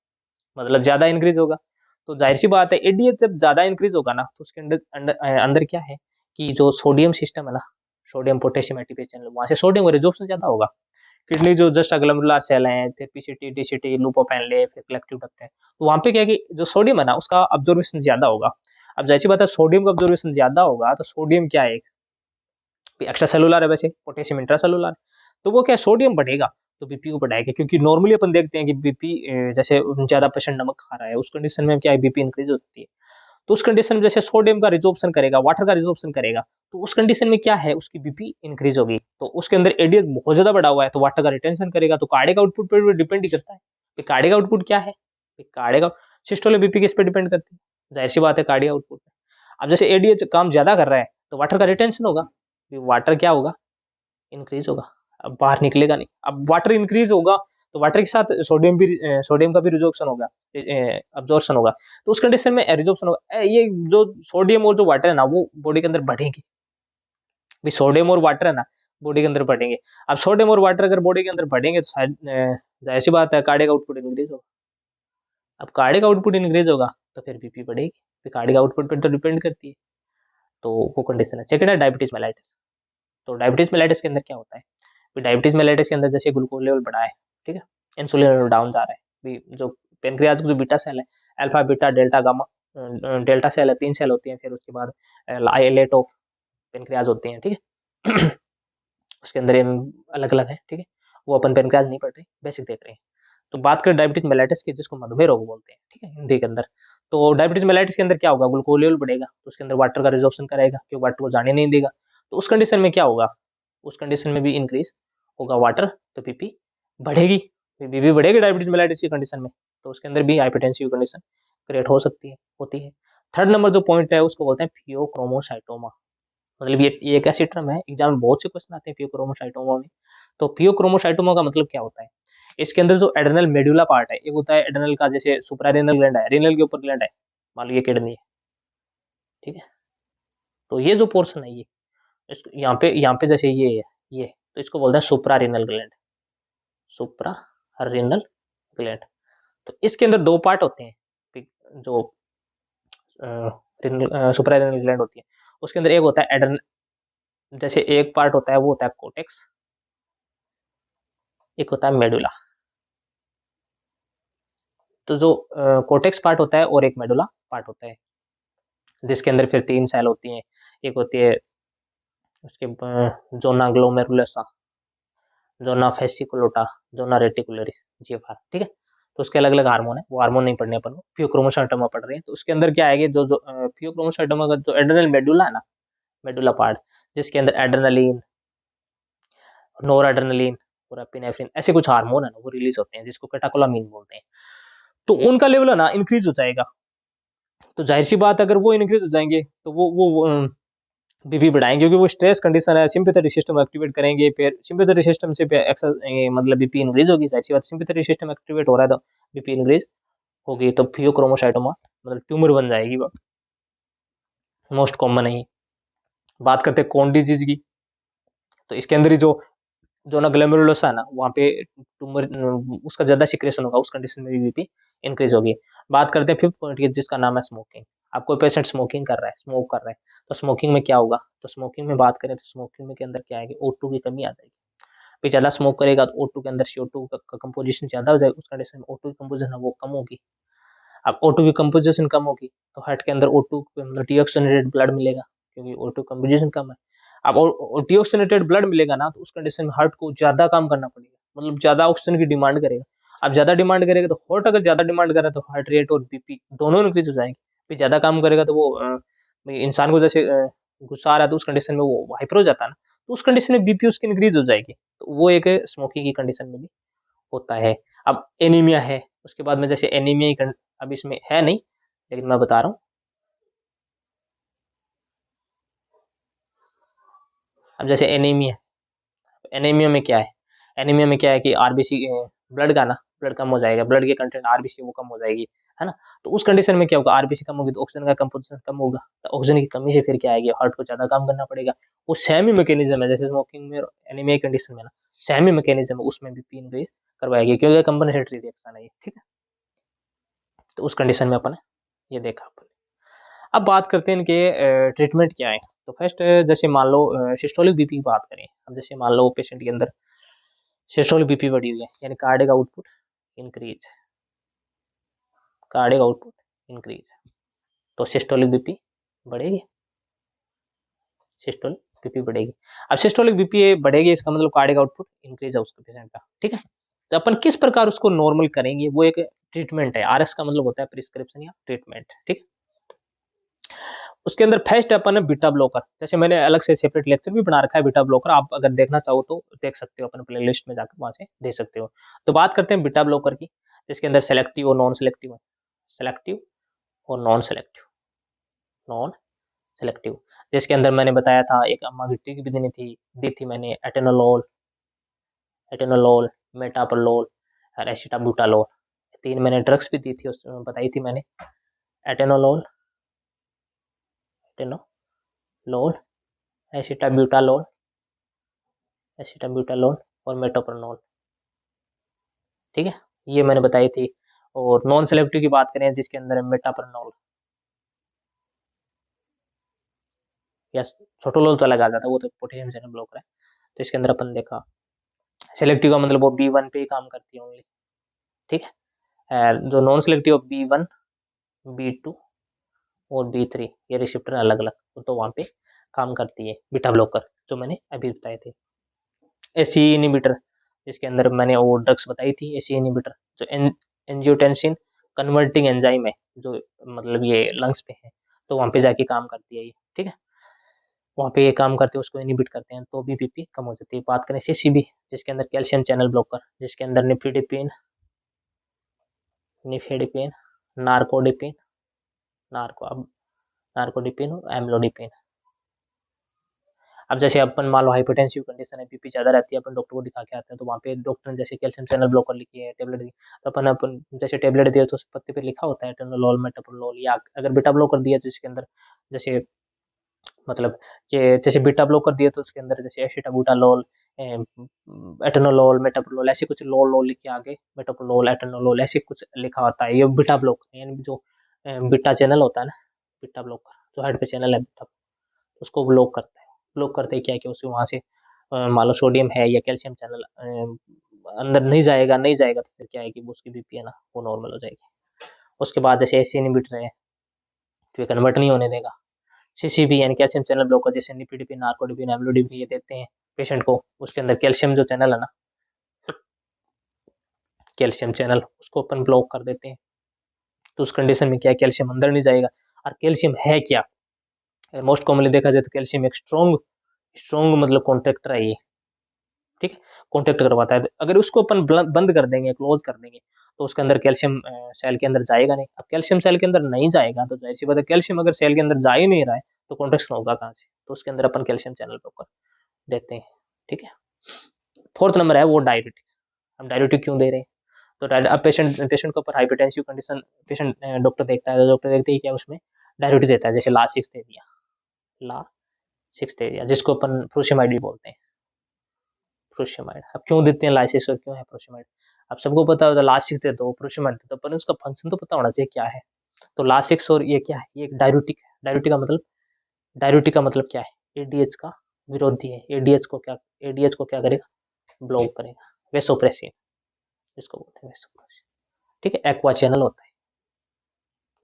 मतलब ज्यादा इंक्रीज होगा, तो जाहिर सी बात है ADH जब ज्यादा इंक्रीज होगा ना तो उसके अंदर अंदर क्या है कि जो सोडियम सिस्टम है ना, सोडियम पोटेशियम एटीपी चैनल, वहां से सोडियम का रिजॉर्प्शन ज्यादा होगा। किडनी जो जस्ट ग्लैमेरुलर सेल है, फिर PCT DCT लूपोपेनले फिर कलेक्टिव डक्ट है, तो वहां पे क्या है कि जो सोडियम है ना उसका अब्जॉर्बेशन ज्यादा होगा। अब जाहिर सी बात है सोडियम का अब्जॉर्बेशन ज्यादा होगा, तो सोडियम क्या है, एक्स्ट्रा सेलुलर है, वैसे पोटेशियम इंट्रा सेलुलर, तो वो क्या सोडियम बढ़ेगा तो बीपी को बढ़ाएगा, क्योंकि नॉर्मली अपन देखते हैं कि बीपी जैसे ज्यादा पेशेंट नमक खा रहा है उस कंडीशन में क्या है बीपी इंक्रीज होती है, तो उस कंडीशन में जैसे सोडियम का रिजॉर्प्शन करेगा, वाटर का रिजॉर्प्शन करेगा, तो उस कंडीशन में क्या है उसकी बीपी इंक्रीज होगी, तो उसके अंदर एडीएच बहुत ज्यादा बढ़ा हुआ है तो वाटर का रिटेंशन करेगा, तो कार्डियक आउटपुट पर भी डिपेंड ही करता है। कार्डियक आउटपुट क्या है, कार्डियक सिस्टोलिक बीपी किस पे डिपेंड करती है, जाहिर सी बात है कार्डियक आउटपुट। अब जैसे एडीएच काम ज्यादा कर रहा है तो वाटर का रिटेंशन होगा, वाटर क्या होगा, इंक्रीज होगा, अब बाहर निकलेगा नहीं। अब वाटर इंक्रीज होगा तो वाटर के साथ सोडियम भी, सोडियम का भी रिजोर्प्शन होगा, अब्जॉर्प्शन होगा, तो उस कंडीशन में रिजोर्प्शन होगा, ये जो सोडियम और जो वाटर है ना वो बॉडी के अंदर बढ़ेंगे, भी सोडियम और वाटर है ना बॉडी के अंदर बढ़ेंगे। अब सोडियम और वाटर अगर बॉडी के अंदर बढ़ेंगे तो शायद जाहिर सी बात है कार्डियक आउटपुट इंक्रीज होगा। अब कार्डियक आउटपुट इंक्रीज होगा तो फिर बीपी बढ़ेगी, फिर कार्डियक आउटपुट पर तो डिपेंड करती है, तो वो कंडीशन है। सेकंड है डायबिटीज मेलाइटिस। तो डायबिटीज मेलाइटिस के अंदर क्या होता है, डायबिटीज मेलेटस के अंदर जैसे ग्लूकोज लेवल बढ़ा है, ठीक है, इंसुलिन लेवल डाउन जा रहा है, भी जो पेनक्रियाज की जो बीटा सेल है, alpha beta delta gamma, delta cell है, 3 सेल होती हैं, फिर उसके बाद आइलेट ऑफ पेनक्रियाज होती हैं, ठीक है। उसके अंदर अलग अलग है, ठीक है, वो अपन पेनक्रियाज नहीं पढ़ रहे, बेसिक देख रहे हैं। तो बात करें डायबिटीज मेलाइटिस की, जिसको मधुमेह रोग बोलते हैं, ठीक है, हिंदी के अंदर। तो डायबिटीज मेलाइटिस के अंदर क्या होगा, ग्लूकोज लेवल बढ़ेगा, तो उसके अंदर वाटर का रिजॉर्प्शन कराएगा, क्योंकि वाटर को जाने नहीं देगा। तो उस कंडीशन में क्या होगा, उस कंडीशन में भी इंक्रीज होगा वाटर, तो बीपी बढ़ेगी, बीपी बढ़ेगी डायबिटीज मेलाइटिस की कंडीशन में, तो उसके अंदर भी हाइपरटेंसिव कंडीशन क्रिएट हो सकती है, होती है। थर्ड नंबर जो पॉइंट है उसको बोलते हैं फियोक्रोमोसाइटोमा। मतलब ये एक ऐसी टर्म है, एग्जाम में बहुत से क्वेश्चन आते हैं फियोक्रोमोसाइटोमा में। तो फियोक्रोमोसाइटोमा का मतलब क्या होता है, इसके अंदर जो एड्रेनल मेडुला पार्ट है, एक होता है एड्रेनल का, जैसे सुप्रारेनल ग्लैंड है, रेनल के ऊपर ग्लैंड है, मान लो ये किडनी है, ठीक है, तो ये जो पोर्शन है, ये यहाँ पे जैसे ये है, ये तो इसको बोलते हैं सुप्रारेनल ग्लैंड, सुप्रारेनल ग्लैंड। तो इसके अंदर दो पार्ट होते हैं, जो सुप्रारेनल ग्लैंड होती है, उसके अंदर एक होता है एड्रेनल, जैसे एक पार्ट होता है वो होता है कोटेक्स, एक होता है मेडुला। तो जो कोटेक्स पार्ट होता है और एक मेडुला पार्ट होता है, जिसके अंदर फिर 3 सेल होती हैं, एक होती है उसके जोना ग्लोमेरुलोसा, जोना फेसिकुलोटा, जोना रेटिकुलरिस, जीएफआर, ठीक है। तो उसके अलग अलग हार्मोन है, वो हार्मोन नहीं पढ़ने अपन को, फियोक्रोमोसाइटोमा पढ़ रहे हैं। तो उसके अंदर क्या आएगा, जो जो फियोक्रोमोसाइटोमा का जो एड्रेनल मेडुला है ना, मेडुला पार्ट, जिसके अंदर एड्रेनलिन, नोर एड्रेनलिन और एपिनेफ्रिन ऐसे कुछ हार्मोन है ना, वो रिलीज होते हैं, जिसको कैटाकोलामीन बोलते हैं। तो उनका लेवल है ना इंक्रीज हो जाएगा। तो जाहिर सी बात, अगर वो इंक्रीज हो जाएंगे तो वो बीपी बढ़ाएंगे, क्योंकि वो स्ट्रेस कंडीशन है, सिंपैथेटिक सिस्टम एक्टिवेट करेंगे, फिर सिंपैथेटिक सिस्टम से मतलब बीपी इंक्रीज होगी, जाहिर सी बात, सिंपैथेटिक सिस्टम एक्टिवेट हो रहा है तो बीपी इंक्रीज होगी, तो फियोक्रोमोसाइटोमा मतलब ट्यूमर बन जाएगी, वो मोस्ट कॉमन है। बात करते हैं कौन डिजीज की, तो इसके अंदर ही जो ना ग्लोमेरुलोसा है ना, वहाँ पे ट्यूमर, उसका ज्यादा सिक्रेशन होगा, उस कंडीशन में भी बीपी इंक्रीज होगी। बात करते हैं फिफ्थ पॉइंट की, जिसका नाम है स्मोकिंग। आप कोई पेशेंट स्मोकिंग कर रहा है, स्मोक कर रहा है, तो स्मोकिंग में क्या होगा, तो स्मोकिंग में बात करें तो स्मोकिंग में के अंदर क्या आएगी, O2 की कमी आ जाएगी। फिर ज्यादा स्मोक करेगा तो O2 के अंदर CO2 का कंपोजिशन ज्यादा हो जाएगा, उस कंडीशन में O2 की कंपोजिशन है वो कम होगी। अब O2 की कंपोजिशन कम होगी तो हार्ट के अंदर O2 मतलब डीऑक्सीजनेटेड ब्लड मिलेगा, क्योंकि O2 कंपोजिशन कम है। अब डीऑक्सीजनेटेड ब्लड मिलेगा ना, तो उस कंडीशन में हार्ट को ज्यादा काम करना पड़ेगा, मतलब ज्यादा ऑक्सीजन की डिमांड करेगा। अब ज्यादा डिमांड करेगा तो हार्ट, अगर ज्यादा डिमांड करे तो हार्ट रेट और बीपी दोनों इंक्रीज हो जाएंगे। फिर ज्यादा काम करेगा तो वो इंसान को जैसे गुस्सा आ रहा है, तो उस कंडीशन में वो हाइपर हो जाता है ना, तो उस कंडीशन में बीपी उसकी इंक्रीज हो जाएगी। तो वो एक स्मोकिंग की कंडीशन में भी होता है। अब एनीमिया है, उसके बाद में जैसे एनीमिया, अब इसमें है नहीं लेकिन मैं बता रहा हूँ। अब जैसे एनीमिया, एनीमिया में क्या है, एनीमिया में क्या है कि आरबीसी, ब्लड का ना, ब्लड कम हो जाएगा, ब्लड के कंटेंट आरबीसी वो कम हो जाएगी, है ना। तो उस कंडीशन में क्या होगा, आरबीसी कम होगी तो ऑक्सीजन का कंपोजिशन कम होगा, तो ऑक्सीजन की कमी से फिर क्या आएगी, हार्ट को ज्यादा काम करना पड़ेगा। वो सेम ही मैकेनिज्म है जैसे स्मोकिंग में, एनीमिया कंडीशन में ना, सेम ही मैकेनिज्म है, उसमें भी पी इंक्रीज करवाएगी, क्योंकि कंपनसेटरी रिएक्शन है ये, ठीक है। तो उस कंडीशन में अपन ये देखा अपन। अब बात करते हैं इनके ट्रीटमेंट क्या है। तो फर्स्ट, जैसे मान लो सिस्टोलिक बीपी की बात करें, अब जैसे मान लो पेशेंट के अंदर सिस्टोलिक बीपी बढ़ी हुई है, यानी cardiac output increase, cardiac output increase, तो सिस्टोलिक बीपी बढ़ेगी, सिस्टोलिक बीपी बढ़ेगी। अब सिस्टोलिक बीपी बढ़ेगी, इसका मतलब कार्डियक आउटपुट इंक्रीज है उसके पेशेंट का, ठीक है। तो अपन किस प्रकार उसको नॉर्मल करेंगे, वो एक ट्रीटमेंट है। आरएस का मतलब होता है प्रिस्क्रिप्शन या ट्रीटमेंट, ठीक। उसके अंदर फर्स्ट अपन है बीटा ब्लॉकर, जैसे मैंने अलग से सेपरेट लेक्चर भी बना रखा है बीटा ब्लॉकर, आप अगर देखना चाहो तो देख सकते हो, अपने प्ले लिस्ट में जाकर वहां से देख सकते हो। तो बात करते हैं बीटा ब्लॉकर की, जिसके अंदर सेलेक्टिव और नॉन सेलेक्टिव है, सेलेक्टिव और नॉन सेलेक्टिव, नॉन सेलेक्टिव, जिसके अंदर मैंने बताया था, एक अम्मा गिट्टी की भी दी थी मैंने, एटेनोलोल, एटेनोलोल, मेटाप्रोलोल और एसिटाब्यूटालोल, 3 मैंने ड्रग्स भी दी थी, उसमें बताई थी मैंने, एटेनोलोल, एटेनोलोल, एसिटाब्यूटालोल, एसिटाब्यूटालोल और मेटोप्रोनोल, ठीक है, ये मैंने बताई थी। और नॉन सेलेक्टिव की बात करें, जिसके अंदर है मेटाप्रोनोल, या छोटोलोल तो अलग आ जाता है, वो तो पोटेशियम चैनल ब्लॉकर है। तो इसके अंदर अपन देखा सेलेक्टिव का मतलब वो B1 पे ही काम करती है ओनली, ठीक है। जो नॉन सेलेक्टिव B1, B2 और B3 ये रिसेप्टर अलग अलग तो वहाँ पे काम करती है बीटा ब्लॉकर, जो मैंने अभी बताए थे। एसी इनिबिटर, जिसके अंदर मैंने वो ड्रग्स बताई थी, एसी इनिबिटर जो एंजियोटेंसिन कन्वर्टिंग एंजाइम है, जो मतलब ये लंग्स पे है, तो वहाँ पे जाके काम करती है ये, ठीक है। वहाँ पे ये काम करते हैं, उसको इनिबिट करते हैं, तो भी बीपी कम हो जाती है। बात करें सीसीबी, जिसके अंदर कैल्शियम चैनल ब्लॉकर, जिसके अंदर निफेडिपिन, नार्कोडिपिन, अब नार्कोडिपिन और एम्लोडिपिन। अब जैसे अपन मान लो हाइपरटेंसिव कंडीशन है, बीपी ज्यादा रहती है, अपन डॉक्टर को दिखा के आते हैं, तो वहाँ पे डॉक्टर ने जैसे कैल्शियम चैनल ब्लॉकर लिखी है, टेबलेट दी, तो अपन जैसे टेबलेट दिया तो उस पत्ते पे लिखा होता है एटेनोलोल, मेटाप्रोलोल, या अगर बीटा ब्लॉकर दिया तो इसके अंदर जैसे मतलब कि जैसे बीटा ब्लॉकर दिए तो उसके अंदर जैसे एसिटाबुटालोल, एटेनोलोल, मेटाप्रोलोल, ऐसे कुछ लोल लोल लिख के आगे मेटाप्रोलोल, एटेनोलोल ऐसे कुछ लिखा होता है। ये बीटा ब्लॉकर यानी जो बीटा चैनल होता है ना, बीटा ब्लॉकर जो हेड पे चैनल है बीटा, उसको ब्लॉक करता है। ब्लॉक करते ही क्या है कि उससे वहां से मान लो सोडियम है या कैल्शियम चैनल अंदर नहीं जाएगा तो फिर क्या है कि उसकी बीपी है ना वो नॉर्मल हो जाएगी। उसके बाद जैसे एसी इनहिबिटर है तो ये कन्वर्ट नहीं होने देगा। सीसीबी यानी कैल्शियम चैनल ब्लॉकर, जैसे निपिडिपिन, नार्कोडिपिन, एम्लोडिपिन ये देते हैं पेशेंट को, उसके अंदर कैल्शियम जो चैनल है ना, कैल्शियम चैनल उसको अपन ब्लॉक कर देते हैं। तो उस कंडीशन में क्या है, कैल्शियम अंदर नहीं जाएगा। और कैल्शियम है क्या, मोस्ट कॉमनली देखा जाए तो कैल्शियम एक स्ट्रॉन्ग स्ट्रॉन्ग मतलब कॉन्ट्रैक्टर है ये, ठीक है, कॉन्टेक्ट करवाता है। अगर उसको अपन बंद कर देंगे, क्लोज कर देंगे, तो उसके अंदर कैल्शियम सेल के अंदर जाएगा नहीं। अब कैल्शियम सेल के अंदर नहीं जाएगा तो जाहिर सी बात है, कैल्शियम अगर सेल के अंदर जा ही नहीं रहा है तो कॉन्ट्रैक्शन होगा कहाँ से, तो उसके अंदर अपन कैल्शियम चैनल ब्लॉकर देते हैं, ठीक है। फोर्थ नंबर है वो डायरेटिक। हम डायरेटिक क्यों दे रहे हैं, तो अब पेशेंट पेशेंट के ऊपर हाइपरटेंसिव कंडीशन पेशेंट डॉक्टर देखता है, तो डॉक्टर देखते ही क्या उसमें डायरेटिक देता है, जैसे ला सिक्स दे दिया, ला सिक्स दे दिया, जिसको अपन फ्रूशिमाइड भी बोलते हैं, प्रोशेमाइड। अब क्यों देते हैं लाइसिस और क्यों है प्रोशेमाइड, अब सबको पता होता है लासिक्स दे दो, प्रोशेमाइड दे दो, पर उसका फंक्शन तो पता होना चाहिए क्या है। तो लासिक्स और ये क्या है, ये एक डाययूरेटिक है। डाययूरेटिक का मतलब क्या है, एडीएच का विरोधी है। एडीएच को क्या करेगा, ब्लॉक करेगा। वेसोप्रेसिन जिसको बोलते हैं वेसोप्रेसिन, ठीक है। एक्वा चैनल होता है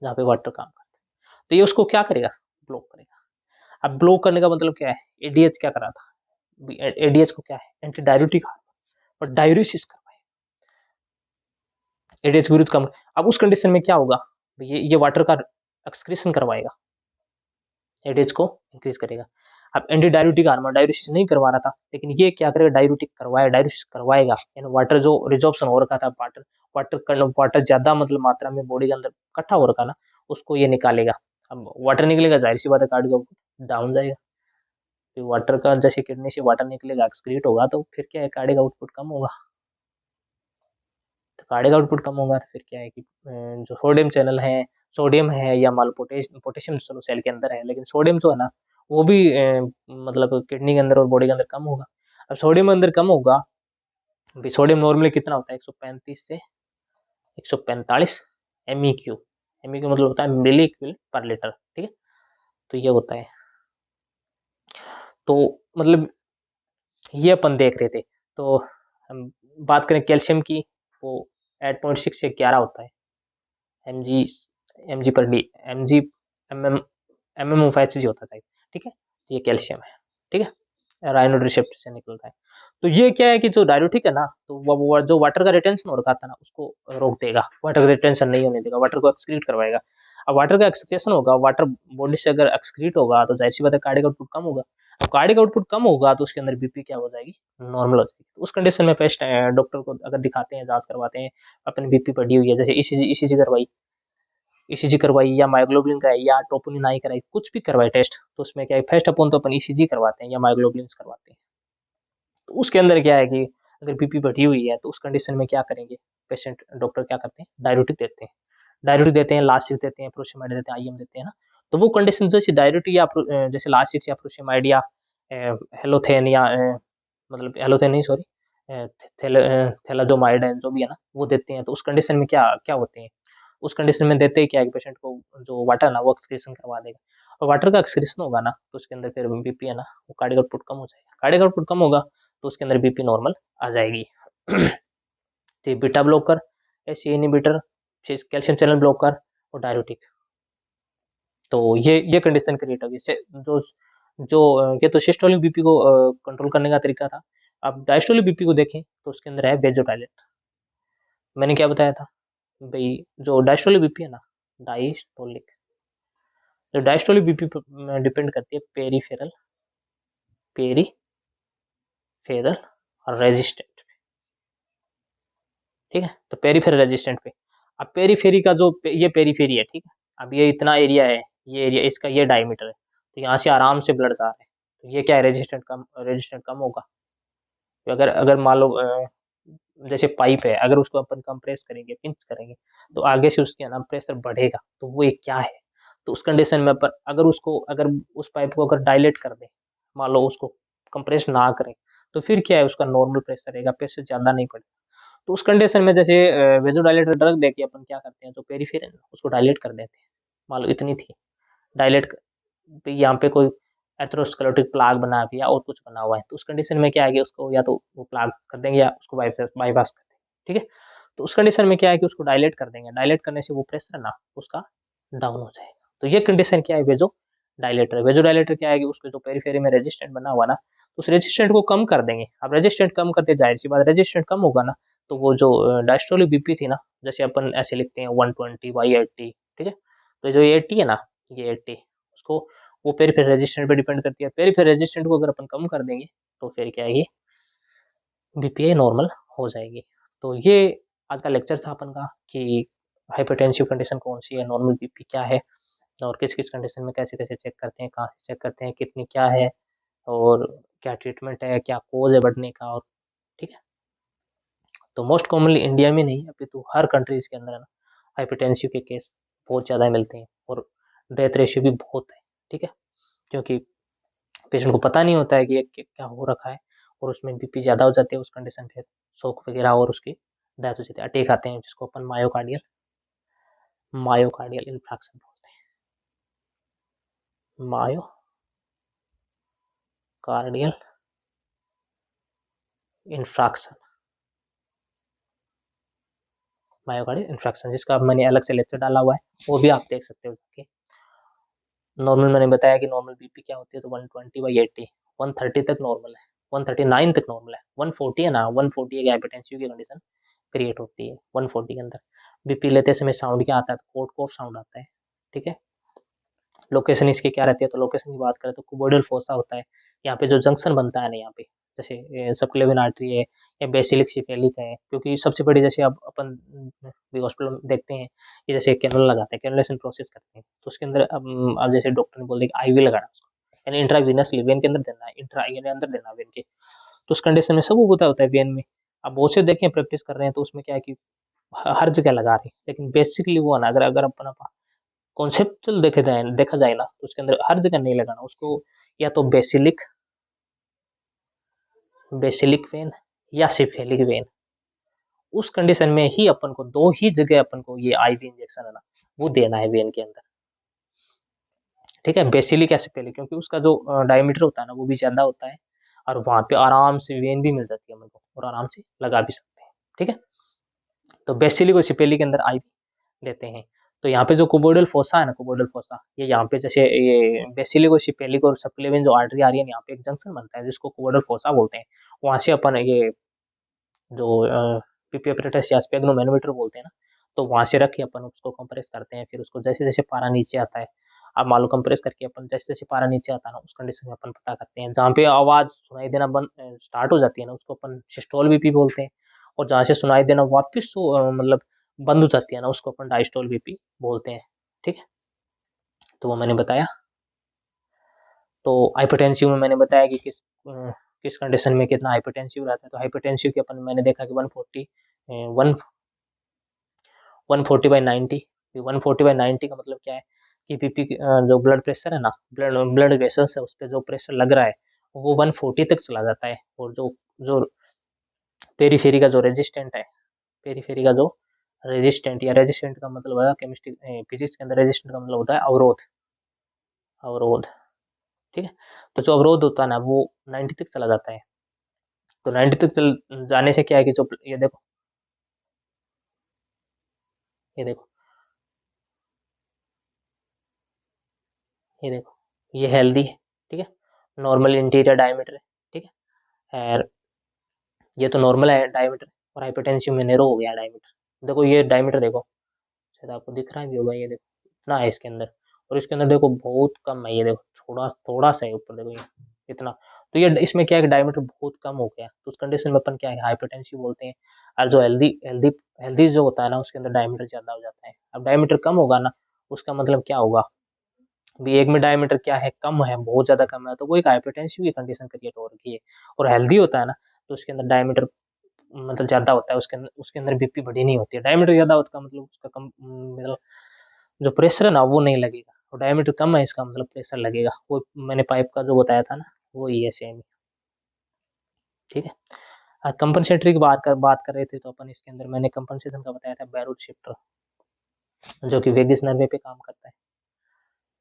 जहाँ पे वाटर काम करता है, तो ये उसको क्या करेगा, ब्लॉक करेगा। अब ब्लॉक करने का मतलब क्या है, एडीएच क्या करा था, एडीएच को क्या है, एंटी डाययूरेटिक और डाययूरेसिस करवाए, एडीएच के विरुद्ध कम। अब उस कंडीशन में क्या होगा, ये वाटर का एक्सक्रीशन करवाएगा, एडीएच को इंक्रीज करेगा। अब एंटी डाययूरेटिक हार्मोन डाययूरेसिस नहीं करवा रहा था, लेकिन ये क्या करेगा, डाययूरेसिस करवाएगा, यानी वाटर जो रिजॉर्प्शन हो रखा था, वाटर ज्यादा मतलब मात्रा में बॉडी के अंदर इकट्ठा हो रखा ना, उसको ये निकालेगा। अब वाटर निकलेगा, जाहिर सी बात है कार्डियो आउटपुट डाउन जाएगा। तो वाटर का जैसे किडनी से वाटर निकलेगा, एक्सक्रीट होगा, तो फिर क्या है, कार्डियक आउटपुट कम होगा। तो कार्डियक आउटपुट कम होगा तो फिर क्या है कि जो सोडियम चैनल है, सोडियम है या मान लो पोटेशियम चलो सेल के अंदर है, लेकिन सोडियम जो है ना वो भी मतलब किडनी के अंदर और बॉडी के अंदर कम होगा। अब सोडियम अंदर कम होगा, भी सोडियम नॉर्मली कितना होता है, 135 से 145 MEQ। MEQ मतलब होता है मिली इक्विवेलेंट पर लीटर, ठीक है। तो ये होता है, तो मतलब ये अपन देख रहे थे। तो हम बात करें कैल्शियम की, वो 8.6 से 11 होता है एम जी पर D, M M of H G होता है, ठीक है। ये कैल्शियम है, ठीक है, राइनोड रिसेप्टर से निकलता है। तो ये क्या है कि जो डाययूरेटिक है ना, तो वो जो वाटर का रिटेंशन हो रखा था ना उसको रोक देगा, वाटर का रिटेंशन नहीं होने देगा, वाटर को एक्सक्रीट करवाएगा। अब वाटर का एक्सक्रीशन होगा, वाटर बॉडी से अगर एक्सक्रीट होगा तो जाहिर सी बात है कार्डियक आउटपुट कम होगा। अब कार्डियक आउटपुट कम होगा तो उसके अंदर बीपी क्या हो जाएगी, नॉर्मल हो जाएगी। तो उस कंडीशन में पेस्ट डॉक्टर को अगर दिखाते हैं, जांच करवाते हैं, अपनी बीपी बढ़ी हुई है, जैसे ईसीजी करवाई, ईसीजी करवाई या मायोग्लोबिन कराई या ट्रोपोनिन आई कराई, कुछ भी करवाए टेस्ट, तो उसमें क्या है, फर्स्ट अपन तो अपन ईसीजी करवाते हैं या मायोग्लोबिन करवाते हैं। तो उसके अंदर क्या है कि अगर बीपी बढ़ी हुई है तो उस कंडीशन में क्या करेंगे, पेशेंट डॉक्टर क्या करते हैं, डाययूरेटिक देते हैं, लासिक देते हैं, प्रोशेमाइड देते हैं, आईएम देते हैं ना। तो वो कंडीशन जैसे डाययूरेटिक या जैसे लासिक या प्रोशेमाइड या हेलोथेन या मतलब हेलोथेन नहीं सॉरी, थैलाजोमाइड है जो भी है ना वो देते हैं। तो उस कंडीशन में क्या क्या होते हैं, उस कंडीशन में देते ही क्या है कि पेशेंट को जो वाटर है ना वो एक्सक्रीशन करवा देगा, और वाटर का एक्सक्रीशन होगा ना तो उसके अंदर फिर बीपी है ना वो कार्डियक आउटपुट कम हो जाएगा। कार्डियक आउटपुट कम होगा तो उसके अंदर बीपी नॉर्मल आ जाएगी। तो beta blocker, AC inhibitor, calcium channel blocker और डायरेटिक, तो ये कंडीशन क्रिएट होगी। जो जो ये तो सिस्टोलिक बीपी को कंट्रोल करने का तरीका था। अब डायस्टोलिक बीपी को देखें तो उसके अंदर है वेजोडाइलेट। मैंने क्या बताया था भाई, जो डायस्टोलिक बीपी है ना, डायस्टोलिक, जो डायस्टोलिक बीपी पर डिपेंड करती है पेरीफेरल और रेजिस्टेंट, ठीक है। तो पेरीफेरल रेजिस्टेंट पे, अब पेरीफेरी का जो ये पेरीफेरी है, ठीक है, अब ये इतना एरिया है, ये एरिया इसका ये डायमीटर है, तो यहाँ से आराम से ब्लड जा रहा है, तो ये क्या है, रेजिस्टेंट कम होगा। तो अगर अगर मान लो जैसे पाइप है, अगर उसको अपन कंप्रेस करेंगे, पिंच करेंगे, तो आगे से उसके ना प्रेशर बढ़ेगा, तो वो एक क्या है, तो उस कंडीशन में पर अगर उस पाइप को अगर डायलेट कर दें, मान लो उसको कंप्रेस ना करें, तो फिर क्या है, उसका नॉर्मल प्रेशर रहेगा, प्रेशर ज्यादा नहीं पड़ेगा। तो उस कंडीशन में जैसे वेजोडाइलेटर ड्रग देके अपन क्या करते हैं, जो पेरीफेर है उसको डायलेट कर देते हैं। मान लो इतनी थी, डायलेट यहाँ पे कोई एथेरोस्क्लेरोटिक प्लाग बना दिया और कुछ बना हुआ है, तो उस कंडीशन में क्या है कि उसको या तो वो प्लाग कर देंगे या उसको बाईपास कर देंगे, ठीक है। तो उस कंडीशन में क्या है कि उसको डायलेट कर देंगे, डायलेट करने से वो प्रेशर है ना उसका डाउन हो जाएगा। तो ये कंडीशन क्या है, वेजो डायलेटर। वेजो डायलेटर क्या है कि उसके जो पेरीफेरी में रेजिस्टेंट बना हुआ ना, उस रेजिस्टेंट को कम कर देंगे। अब रेजिस्टेंट कम करते, जाहिर सी बात, रेजिस्टेंट कम होगा ना, तो वो जो डायस्टोलिक बीपी थी ना, जैसे अपन ऐसे लिखते हैं 120/80, ठीक है, तो जो 80 है ना, ये 80, उसको वो पेरीफेरल रेजिस्टेंट पे डिपेंड करती है। पेरीफेरल रेजिस्टेंट को अगर अपन कम कर देंगे, तो फिर क्या है, ये बीपीआई नॉर्मल हो जाएगी। तो ये आज का लेक्चर था अपन का कि हाइपरटेंसिव कंडीशन कौन सी है, नॉर्मल बीपी क्या है, और किस किस कंडीशन में कैसे कैसे चेक करते हैं, कहाँ से चेक करते हैं, कितनी क्या है, और क्या ट्रीटमेंट है, क्या कोज है बढ़ने का, और ठीक है। तो मोस्ट कॉमनली इंडिया में नहीं, अभी तो हर कंट्रीज के अंदर है ना, हाइपरटेंसिव के केस बहुत ज़्यादा मिलते हैं, और डेथ रेशियो भी बहुत है, ठीक है, क्योंकि पेशेंट को पता नहीं होता है कि ये क्या हो रखा है, और उसमें बीपी ज़्यादा हो जाती है, उस कंडीशन फिर शोक वगैरह और उसकी डेथ हो जाती है, अटैक आते हैं, जिसको अपन मायोकार्डियल इन्फ्राक्शन बोलते हैं, मायोकार्डियल इन्फ्राक्शन, मायोकार्डियल इन्फ्राक्शन, जिसका मैंने अलग से लेक्चर डाला हुआ है, वो भी आप देख सकते हो। नॉर्मल मैंने बताया कि नॉर्मल बीपी क्या होती है, तो 120/80, 130 तक नॉर्मल है, 139 तक नॉर्मल है, 140 है ना, 140 एक हाइपरटेंसिव की कंडीशन क्रिएट होती है। 140 के अंदर बीपी लेते समय साउंड क्या आता है, तो कोट कॉफ साउंड आता है, ठीक है। लोकेशन इसकी क्या रहती है, तो लोकेशन की बात करें तो कुबोइडल फोसा होता है, यहाँ पे जो जंक्शन बनता है ना, यहाँ पे जैसे सबक्लेविन आर्टरी है या बेसिलिक सिफेलिक है, क्योंकि सबसे बड़ी जैसे अब अपन भी हॉस्पिटल में देखते हैं कि जैसे कैनुला लगाते हैं, कैनुलेशन प्रोसेस करते हैं, तो उसके अंदर अब जैसे डॉक्टर ने बोल दिया आईवी लगाना उसको, यानी इंट्रावीनसली वेन के अंदर देना है, इंट्रा यानी अंदर देना वेन के, तो उस कंडीशन में सब होता होता है वेन में। अब बहुत से देखें प्रैक्टिस कर रहे हैं, तो उसमें क्या है कि हर जगह लगा रहे हैं, लेकिन बेसिकली वो है ना, अगर अगर अपन कॉन्सेप्चुअल देखा जाए ना, तो उसके अंदर हर जगह नहीं लगाना उसको, या तो बेसिलिक वेन या सिफेलिक वेन, उस कंडीशन में ही अपन को दो ही जगह अपन को ये आईवी इंजेक्शन है ना, वो देना है वेन के अंदर, ठीक है, बेसिलिक या सिफेलिक, क्योंकि उसका जो डायमीटर होता है ना, वो भी ज्यादा होता है, और वहां पे आराम से वेन भी मिल जाती है अपन को, और आराम से लगा भी सकते हैं, ठीक है। तो बेसिलिक और सिफेलिक के अंदर आईवी देते हैं। तो यहाँ पे जो कुबोइडल फोसा है ना, कुबोइडल फोसा, ये यहाँ पे जैसे ये बेसिलिक और सिपेलिक और सबक्लेविन जो आर्टरी आ रही है, यहाँ पे एक जंक्शन बनता है जिसको कुबोइडल फोसा बोलते हैं। वहां से अपन ये जो पीपी अपरेटस या स्पेग्नोमेनोमीटर बोलते हैं ना, तो वहां से रख के अपन उसको कंप्रेस करते हैं, फिर उसको जैसे जैसे पारा नीचे आता है, अब मान लो कंप्रेस करके अपन जैसे जैसे पारा नीचे आता है ना, उस कंडीशन में अपन पता करते हैं, जहाँ पे आवाज सुनाई देना बंद स्टार्ट हो जाती है ना, उसको अपन सिस्टोल बीपी बोलते हैं, और जहाँ से सुनाई देना वापिस मतलब बंद हो जाती है ना, उसको अपन डायस्टोल बीपी बोलते हैं, ठीक है। तो वो मैंने बताया। तो हाइपरटेंसिव में मैंने बताया कि किस कंडीशन में कितना हाइपरटेंसिव रहता है। तो हाइपरटेंसिव की अपन मैंने देखा कि 140 140/90, 140/90 का मतलब क्या है कि बीपी जो ब्लड प्रेशर है ना, ब्लड वेसल्स है, उस पर जो प्रेशर लग रहा है वो 140 तक चला जाता है, और जो जो पेरीफेरी का जो रेजिस्टेंट है, पेरीफेरी का जो रेजिस्टेंट का मतलब है केमिस्ट्री फिजिक्स के अंदर रेजिस्टेंट का मतलब होता है अवरोध, अवरोध, ठीक है। तो जो अवरोध होता है ना, वो 90 तक चला जाता है, तो 90 तक चल जाने से क्या है कि जो ये देखो, ये देखो, ये देखो, ये हेल्दी है, ठीक है, नॉर्मल इंटीरियर डायमीटर है, ठीक है, और ये तो नॉर्मल है डायमीटर, और हाइपरटेंसिव में नैरो हो गया डायमीटर। देखो ये डायमीटर देखो, शायद आपको दिख रहा भी होगा, ये देखो इतना है इसके अंदर, और इसके अंदर देखो बहुत कम है, ये देखो थोड़ा थोड़ा सा है ऊपर, देखो ये इतना। तो ये इसमें क्या है कि डायमीटर बहुत कम हो गया, तो उस कंडीशन में अपन क्या है हाइपरटेंसिव बोलते हैं। और जो हेल्दी हेल्दी हेल्दी जो होता है ना, उसके अंदर डायमीटर ज्यादा हो जाता है। अब डायमीटर कम होगा ना, उसका मतलब क्या होगा, भी एक में डायमीटर क्या है, कम है, बहुत ज्यादा कम है, तो वो एक हाइपरटेंसिव की कंडीशन क्रिएट हो रही है। और हेल्दी होता है ना, तो उसके अंदर डायमीटर मतलब ज्यादा होता है, उसके अंदर बीपी बढ़ी नहीं होती है। डायमीटर ज्यादा होता है मतलब उसका कम, मतलब जो प्रेशर है ना वो नहीं लगेगा, और डायमीटर कम है इसका मतलब प्रेशर लगेगा। वो मैंने पाइप का जो बताया था ना, वो ही है सेम, ठीक है। और कंपनसेटरी की बात कर रहे थे, तो अपन इसके अंदर मैंने कंपनसेशन का बताया था बैरूड शिफ्टर, जो कि वेगस नर्वे पे काम करता है।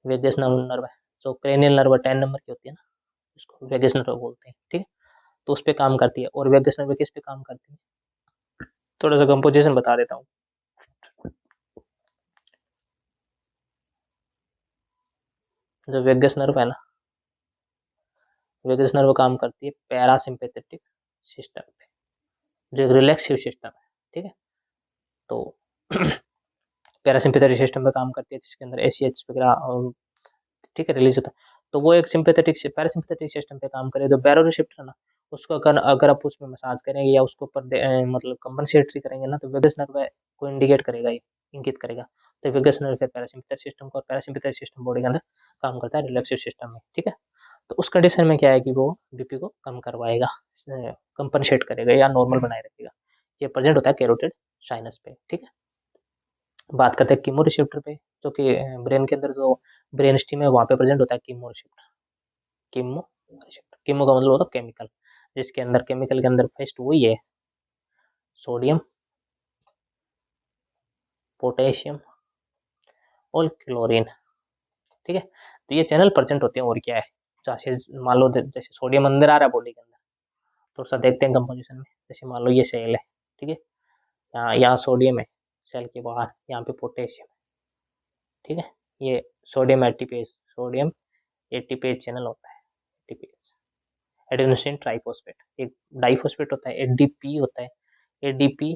वेगस नर्व है, जो क्रेनियल नर्व 10 नंबर की होती है ना, उसको वेगस नर्व बोलते हैं, ठीक है। तो उस पे काम करती है। और वेगस नर्व किस पे काम करती है, थोड़ा सा कंपोजिशन बता देता हूँ। जो वेगस नर्व है ना, वेगस नर्व काम करती है पैरासिम्पेथेटिक सिस्टम पे, जो एक रिलैक्सिव सिस्टम है, ठीक है। तो पैरासिम्पेथेटिक सिस्टम पे काम करती है, जिसके अंदर एसीएच वगैरह, ठीक है, रिलीज होता है। तो वो एक सिंपैथेटिक पैरासिम्पेथेटिक सिस्टम पे काम करे। तो बैरोरिसेप्टर है ना, उसको अगर आप उसमें मसाज करेंगे या उसके ऊपर मतलब कंपनसेटरी करेंगे ना, तो वेगस नर्व को इंडिकेट करेगा, ये इंगित करेगा। तो वेगस नर्व फिर पैरासिम्पेथेटिक सिस्टम को, और पैरासिम्पेथेटिक सिस्टम बॉडी के अंदर काम करता है रिलैक्सिव सिस्टम में, ठीक है। तो उस कंडीशन में क्या है कि वो बीपी को कम करवाएगा, कंपनसेट करेगा या नॉर्मल बनाए रखेगा। ये प्रेजेंट होता है कैरोटिड साइनस पे, ठीक है। बात करते हैं कीमो रिसेप्टर पे, जो कि ब्रेन के अंदर जो ब्रेन स्टीम है वहाँ पे प्रेजेंट होता है chemo receptor. Chemo receptor, chemo का मतलब होता है केमिकल, जिसके अंदर केमिकल के अंदर फर्स्ट वही है सोडियम, पोटेशियम और क्लोरीन, ठीक है। तो ये चैनल प्रेजेंट होते हैं, और क्या है, जैसे मान लो जैसे सोडियम अंदर आ रहा है बॉडी के अंदर, थोड़ा सा देखते हैं कंपोजिशन में। जैसे मान लो ये सेल है, ठीक है, यहाँ यहाँ सोडियम है, सेल के बाहर यहाँ पे पोटेशियम, ठीक है। ये sodium ATPase, sodium ATPase channel होता है, एटीपेज, एडेनोसिन ट्राइफॉस्फेट। एक डाइफॉस्फेट होता है, एडीपी होता है, एडीपी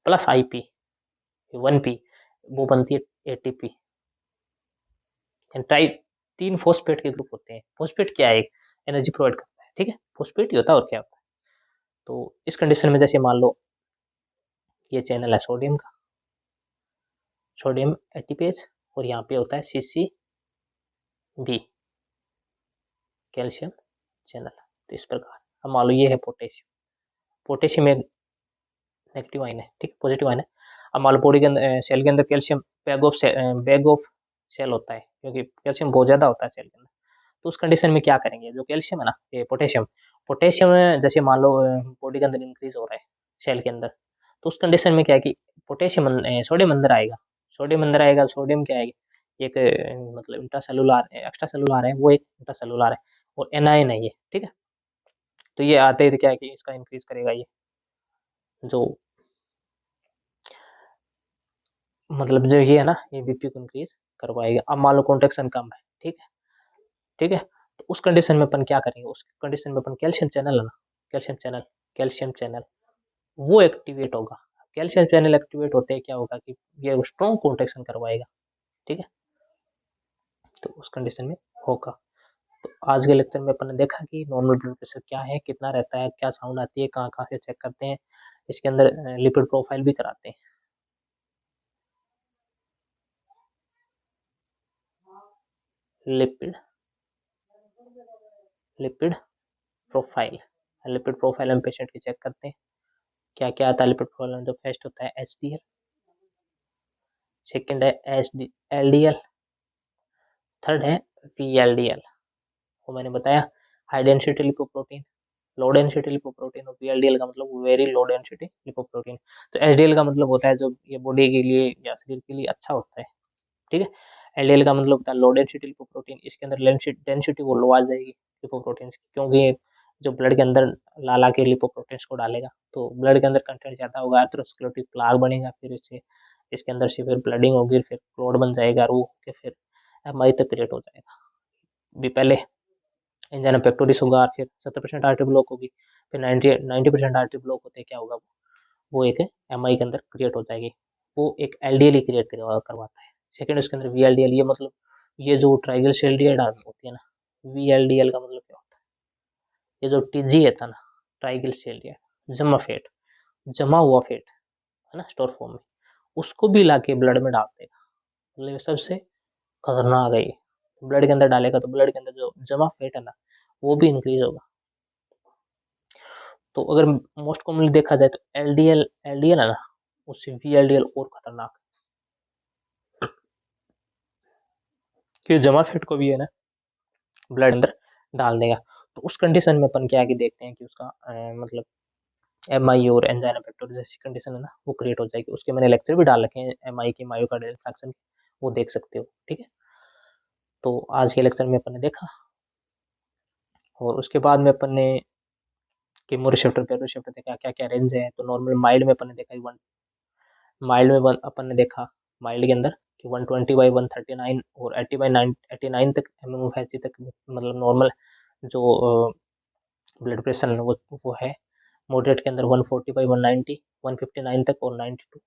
प्लस आईपी 1पी, वो बनती है एटीपी। ट्राई तीन फॉस्फेट के ग्रुप होते हैं। फॉस्फेट क्या है, एनर्जी प्रोवाइड करता है, ठीक है, फॉस्फेट ही होता है, और क्या होता है। तो इस कंडीशन में जैसे मान लो ये चैनल है सोडियम का, सोडियम एटीपेज, और यहाँ पे होता है सीसी बी, कैल्शियम चैनल। तो इस प्रकार अब मान लो ये है पोटेशियम, पोटेशियम एक नेगेटिव आइन है, ठीक है, पॉजिटिव आइन है। अब मान लो बॉडी के अंदर सेल के अंदर कैल्शियम बैग ऑफ सेल होता है, क्योंकि कैल्शियम बहुत ज्यादा होता है सेल के अंदर। तो उस कंडीशन में क्या करेंगे, जो कैल्शियम है ना, ये पोटेशियम, पोटेशियम जैसे मान लो बॉडी के अंदर इंक्रीज हो रहा है सेल के अंदर, तो उस कंडीशन में क्या है कि पोटेशियम सोडियम अंदर आएगा, सोडियम अंदर आएगा, सोडियम क्या है, एक मतलब इंट्रासेलुलर एक्स्ट्रा सेलुलर है, वो एक इंट्रासेलुलर है, और एनायन है ये, ठीक है। तो ये आते ही क्या है कि इसका इंक्रीज करेगा, ये जो मतलब जो ये है ना, ये बीपी को इंक्रीज करवाएगा। अब मान लो कॉन्ट्रेक्शन कम है, ठीक है, ठीक है। तो उस कंडीशन में अपन क्या करेंगे, उस कंडीशन में अपन कैल्शियम चैनल है ना, कैल्शियम चैनल, कैल्शियम चैनल वो एक्टिवेट होगा। कैल्शियम चैनल एक्टिवेट होते ही क्या होगा कि ये स्ट्रॉन्ग कॉन्ट्रेक्शन करवाएगा, ठीक है। तो उस कंडीशन में होगा। तो आज के लेक्चर में अपन ने देखा कि नॉर्मल ब्लड प्रेशर क्या है, कितना रहता है, क्या साउंड आती है, कहाँ कहाँ से चेक करते हैं, इसके अंदर लिपिड प्रोफाइल भी कराते हैं। Lipid lipid profile, lipid profile हम पेशेंट की चेक करते हैं। क्या क्या आता है लिपिड प्रोफाइल में, तो फर्स्ट होता है एचडीएल, सेकंड है एलडीएल, थर्ड है वीएलडीएल। वो मैंने बताया high density lipoprotein, low density lipoprotein, और वीएलडीएल का मतलब वेरी लो डेंसिटी लिपोप्रोटीन। तो एचडीएल का मतलब होता है जो ये बॉडी के लिए या शरीर के लिए अच्छा होता है, ठीक है। एलडीएल का मतलब होता है लो डेंसिटी लिपोप्रोटीन, इसके अंदर डेंसिटी वो लो आ जाएगी लिपोप्रोटीन की, क्योंकि जो ब्लड के अंदर ला के लिपोप्रोटीन्स को डालेगा, तो ब्लड के अंदर कंटेंट ज़्यादा होगा, एथेरोस्क्लेरोटिक प्लाक बनेगा, फिर इससे इसके अंदर से फिर ब्लडिंग होगी, फिर क्लॉट बन जाएगा, रू के फिर एमआई तक क्रिएट हो जाएगा। भी पहले एंजाइना पेक्टोरिस होगा, फिर 70% आर्टरी ब्लॉक होगी, फिर 90% आर्टरी ब्लॉक होते क्या होगा, वो एक एमआई के अंदर क्रिएट हो जाएगी। वो एक एलडीएल ही क्रिएट करवाता है। सेकंड उसके अंदर वीएलडीएल, ये मतलब ये जो ट्राइग्लिसराइड होती है ना, वीएलडीएल का मतलब क्या होता है, ये जो टीजी है था ना, ट्राइग्लिसराइड जमा हुआ फैट है ना स्टोर फॉर्म में, उसको भी लाके ब्लड में डाल देगा। मतलब सबसे खतरनाक है ये। ब्लड के अंदर डालेगा तो ब्लड के अंदर जो जमा फैट है ना, वो भी इंक्रीज होगा। तो अगर मोस्ट कॉमनली देखा जाए तो एलडीएल एलडीएल है ना, उससे वीएलडीएल और खतरनाक, कि जमा फैट को भी है ना ब्लड अंदर डाल देगा। तो उस कंडीशन में अपन क्या आगे देखते हैं कि उसका मतलब एमआई और एंजाइना पेक्टोरिस जैसी कंडीशन है ना, वो क्रिएट हो जाएगी। उसके मैंने लेक्चर भी डाल रखे हैं एमआई की, मायोकार्डियल इंफार्क्शन, वो देख सकते हो, ठीक है। तो आज के लेक्चर में अपन ने देखा, और उसके बाद में अपन ने कीमोरिसेप्टर पेरोरिसेप्टर देखा, क्या क्या रेंज है। तो नॉर्मल माइल्ड में अपन ने देखा, माइल्ड में अपन ने देखा माइल्ड के अंदर कि 120/139 और 80/89 तक एमएमओ तक, मतलब नॉर्मल जो ब्लड प्रेशर है वो है। मॉडरेट के अंदर 140/190, 159 तक, और 92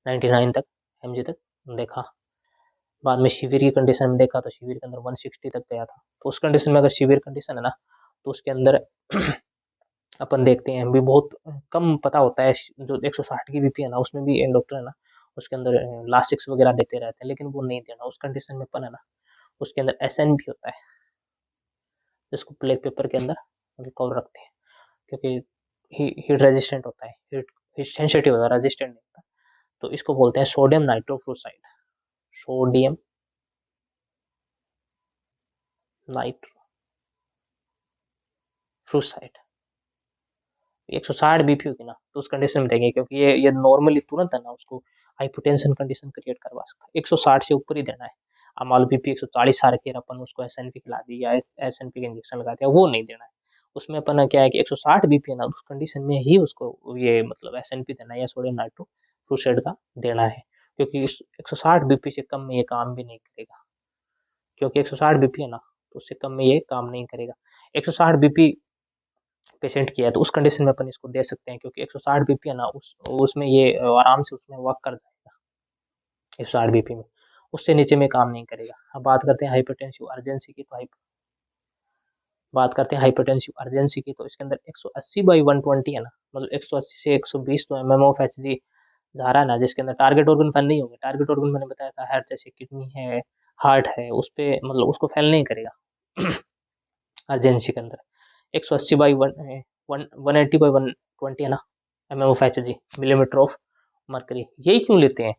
99 तक एमजी तक देखा। बाद में शिविर की कंडीशन में देखा तो शिविर के अंदर 160 तक गया था। तो उस कंडीशन में अगर शिविर कंडीशन है ना, तो उसके अंदर अपन देखते हैं भी बहुत कम पता होता है। जो 160 की बीपी है ना, उसमें भी डॉक्टर है ना उसके अंदर लासिक्स वगैरह देते रहते हैं, लेकिन वो नहीं देना उस कंडीशन में। अपन है ना उसके अंदर एसएन भी होता है, जिसको प्लेग पेपर के अंदर मतलब कवर रखते हैं, क्योंकि हीट रेजिस्टेंट होता है, हीट सेंसिटिव होता है, रेजिस्टेंट नहीं होता। तो इसको बोलते हैं सोडियम नाइट्रोफ्लोराइड, सोडियम नाइट्रोफ्लोराइड। 160 बीपी होगी ना, तो उस कंडीशन में देंगे, क्योंकि ये नॉर्मली तुरंत है ना उसको हाइपोटेंशन कंडीशन क्रिएट करवा सकता है। 160 से ऊपर ही देना है। अब मान लो बीपी 140 आ रखी है, अपन उसको एसएनपी खिला दी या एसएनपी का इंजेक्शन लगा दिया, वो नहीं देना है। उसमें अपन क्या है कि 160 बीपी है ना, उस कंडीशन में ही उसको ये मतलब एसएनपी देना है या सोडियम नाइट्रोफ्लोराइड का देना है, क्योंकि 160 बीपी से कम में ये काम भी नहीं करेगा। क्योंकि 160 बीपी है ना, तो उससे कम में ये काम नहीं करेगा। 160 बीपी पेशेंट की है तो उस कंडीशन में अपन इसको दे सकते हैं, क्योंकि 160 बीपी है ना उसमें ये आराम से उसमें वर्क कर जाएगा 160 बीपी में, उससे नीचे में काम नहीं करेगा। अब बात करते हैं हाइपरटेंसिव अर्जेंसी की। तो बात करते हैं हाइपरटेंसिव अर्जेंसी की, तो इसके अंदर 180/120 है ना, मतलब 180 से 120 तो एमएम ऑफ एचजी जा रहा है ना, जिसके अंदर टारगेट ऑर्गन फेल नहीं होंगे। टारगेट ऑर्गन मैंने बताया था हार्ट, जैसे किडनी है, हार्ट है, उस पर मतलब उसको फेल नहीं करेगा अर्जेंसी के अंदर 180/120 है ना M M of H G, millimetre of mercury. यही क्यों लेते हैं,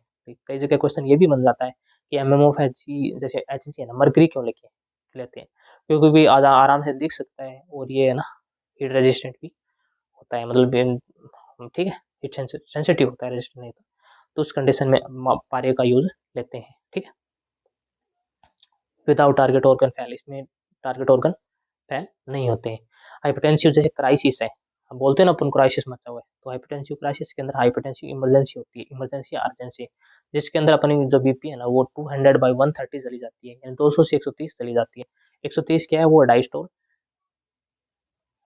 कई जगह क्वेश्चन ये भी बन जाता है कि M M of H G जैसे एच जी है ना, मरकरी क्यों लेते हैं, क्योंकि भी आराम से दिख सकता है, और ये है ना हीट रेजिस्टेंट भी होता है, मतलब ठीक है, हीट सेंसिटिव होता है, रेजिस्टेंट नहीं होता। तो उस कंडीशन में पारे का यूज लेते हैं, ठीक है। विदाउट टारगेट ऑर्गन फेल, इसमें टारगेट ऑर्गन फेल नहीं होते हैं। हाइपरटेंसिव जैसे क्राइसिस है, हम बोलते हैं ना अपन क्राइसिस मचा हुआ है, तो हाइपरटेंसिव क्राइसिस के अंदर हाइपरटेंसिव इमरजेंसी होती है, इमरजेंसी अर्जेंसी, जिसके अंदर अपनी जो बीपी है ना वो 200/130 चली जाती है, यानी 200 से 130 चली जाती है। 130 क्या है, वो डायस्टोल,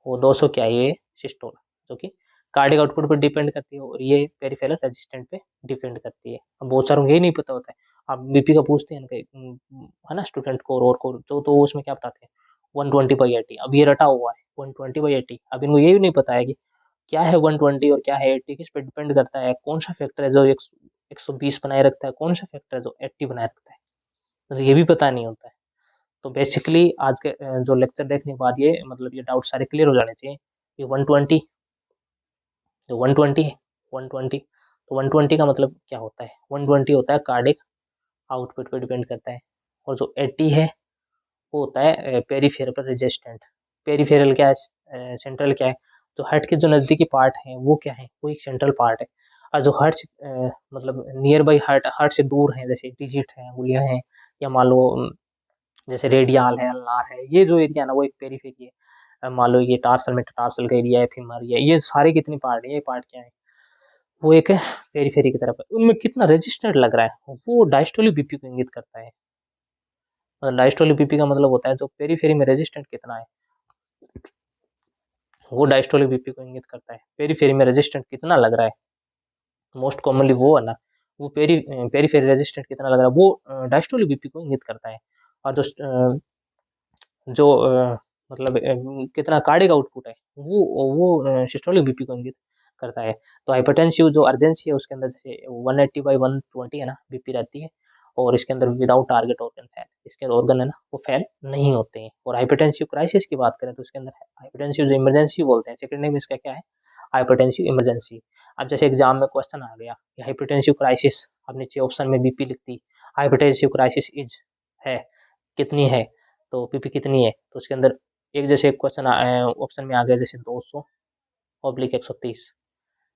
वो 200 क्या है, ये सिस्टोल, जो कि कार्डिक आउटपुट पर डिपेंड करती है, और ये पेरिफेरल रेजिस्टेंट पे डिपेंड करती है। अब बहुत सारों को यही नहीं पता होता है। आप बीपी का पूछते हैं ना है ना स्टूडेंट को, और को तो उसमें क्या बताते हैं 120/80, अब ये रटा हुआ है 120/80। अब इनको ये भी नहीं पता है कि क्या है 120 और क्या है 80, किस पे डिपेंड करता है, कौन सा फैक्टर है जो 120 बनाए रखता है, कौन सा फैक्टर है जो 80 बनाए रखता है, तो ये भी पता नहीं होता है। तो बेसिकली आज के जो लेक्चर देखने के बाद ये मतलब ये डाउट सारे क्लियर हो जाने चाहिए कि 120 जो 120 है, 120 तो 120 का मतलब क्या होता है, 120 होता है कार्डिक आउटपुट पे डिपेंड करता है, और जो 80 है वो होता है पेरिफेरल रेजिस्टेंट। पेरिफेरल क्या है, सेंट्रल क्या है, जो हार्ट के जो नज़दीकी पार्ट है वो क्या है, वो एक सेंट्रल पार्ट है। और जो हार्ट से मतलब नियर बाई हार्ट, हार्ट से दूर है, जैसे डिजिट है, उंगलियां हैं, या मान लो जैसे रेडियल है, अल्नार है, ये जो एरिया है ना वो एक पेरिफेरी है। मान लो ये टार्सल मेटाटार्सल का एरिया है, फीमर, ये सारे कितनी पार्ट है, ये पार्ट क्या है, वो एक है पेरीफेरी की तरफ है। उनमें कितना रेजिस्टेंट लग रहा है वो डायस्टोलिक बीपी को इंगित करता है। मतलब डायस्टोलिक बीपी का मतलब होता है जो पेरीफेरी में रेजिस्टेंट कितना है, वो डायस्टोलिक बीपी को इंगित करता है। पेरीफेरी में रेजिस्टेंट कितना लग रहा है, मोस्ट कॉमनली वो है ना, वो पेरीफेरी रेजिस्टेंट कितना लग रहा है वो डायस्टोलिक बीपी को इंगित करता है। और जो मतलब कितना कार्डियक आउटपुट है वो सिस्टोलिक बीपी को इंगित करता है। तो हाइपरटेंसिव जो अर्जेंसी है उसके अंदर जैसे 180/120 है ना बीपी रहती है, और इसके अंदर विदाउट टारगेट ऑर्गन फेल, इसके ऑर्गन है ना वो फेल नहीं होते हैं। और हाइपरटेंसिव क्राइसिस की बात करें तो उसके अंदर हाइपरटेंसिव जो इमरजेंसी बोलते हैं, सेकंड नेम इसका क्या है, हाइपरटेंसिव इमरजेंसी। अब जैसे एग्जाम में क्वेश्चन आ गया हाइपरटेंसिव क्राइसिस, अब नीचे ऑप्शन में बीपी लिखती, हाइपरटेंसिव क्राइसिस इज है कितनी है, तो पीपी कितनी है, तो उसके अंदर एक जैसे क्वेश्चन ऑप्शन में आ गया जैसे 200/130,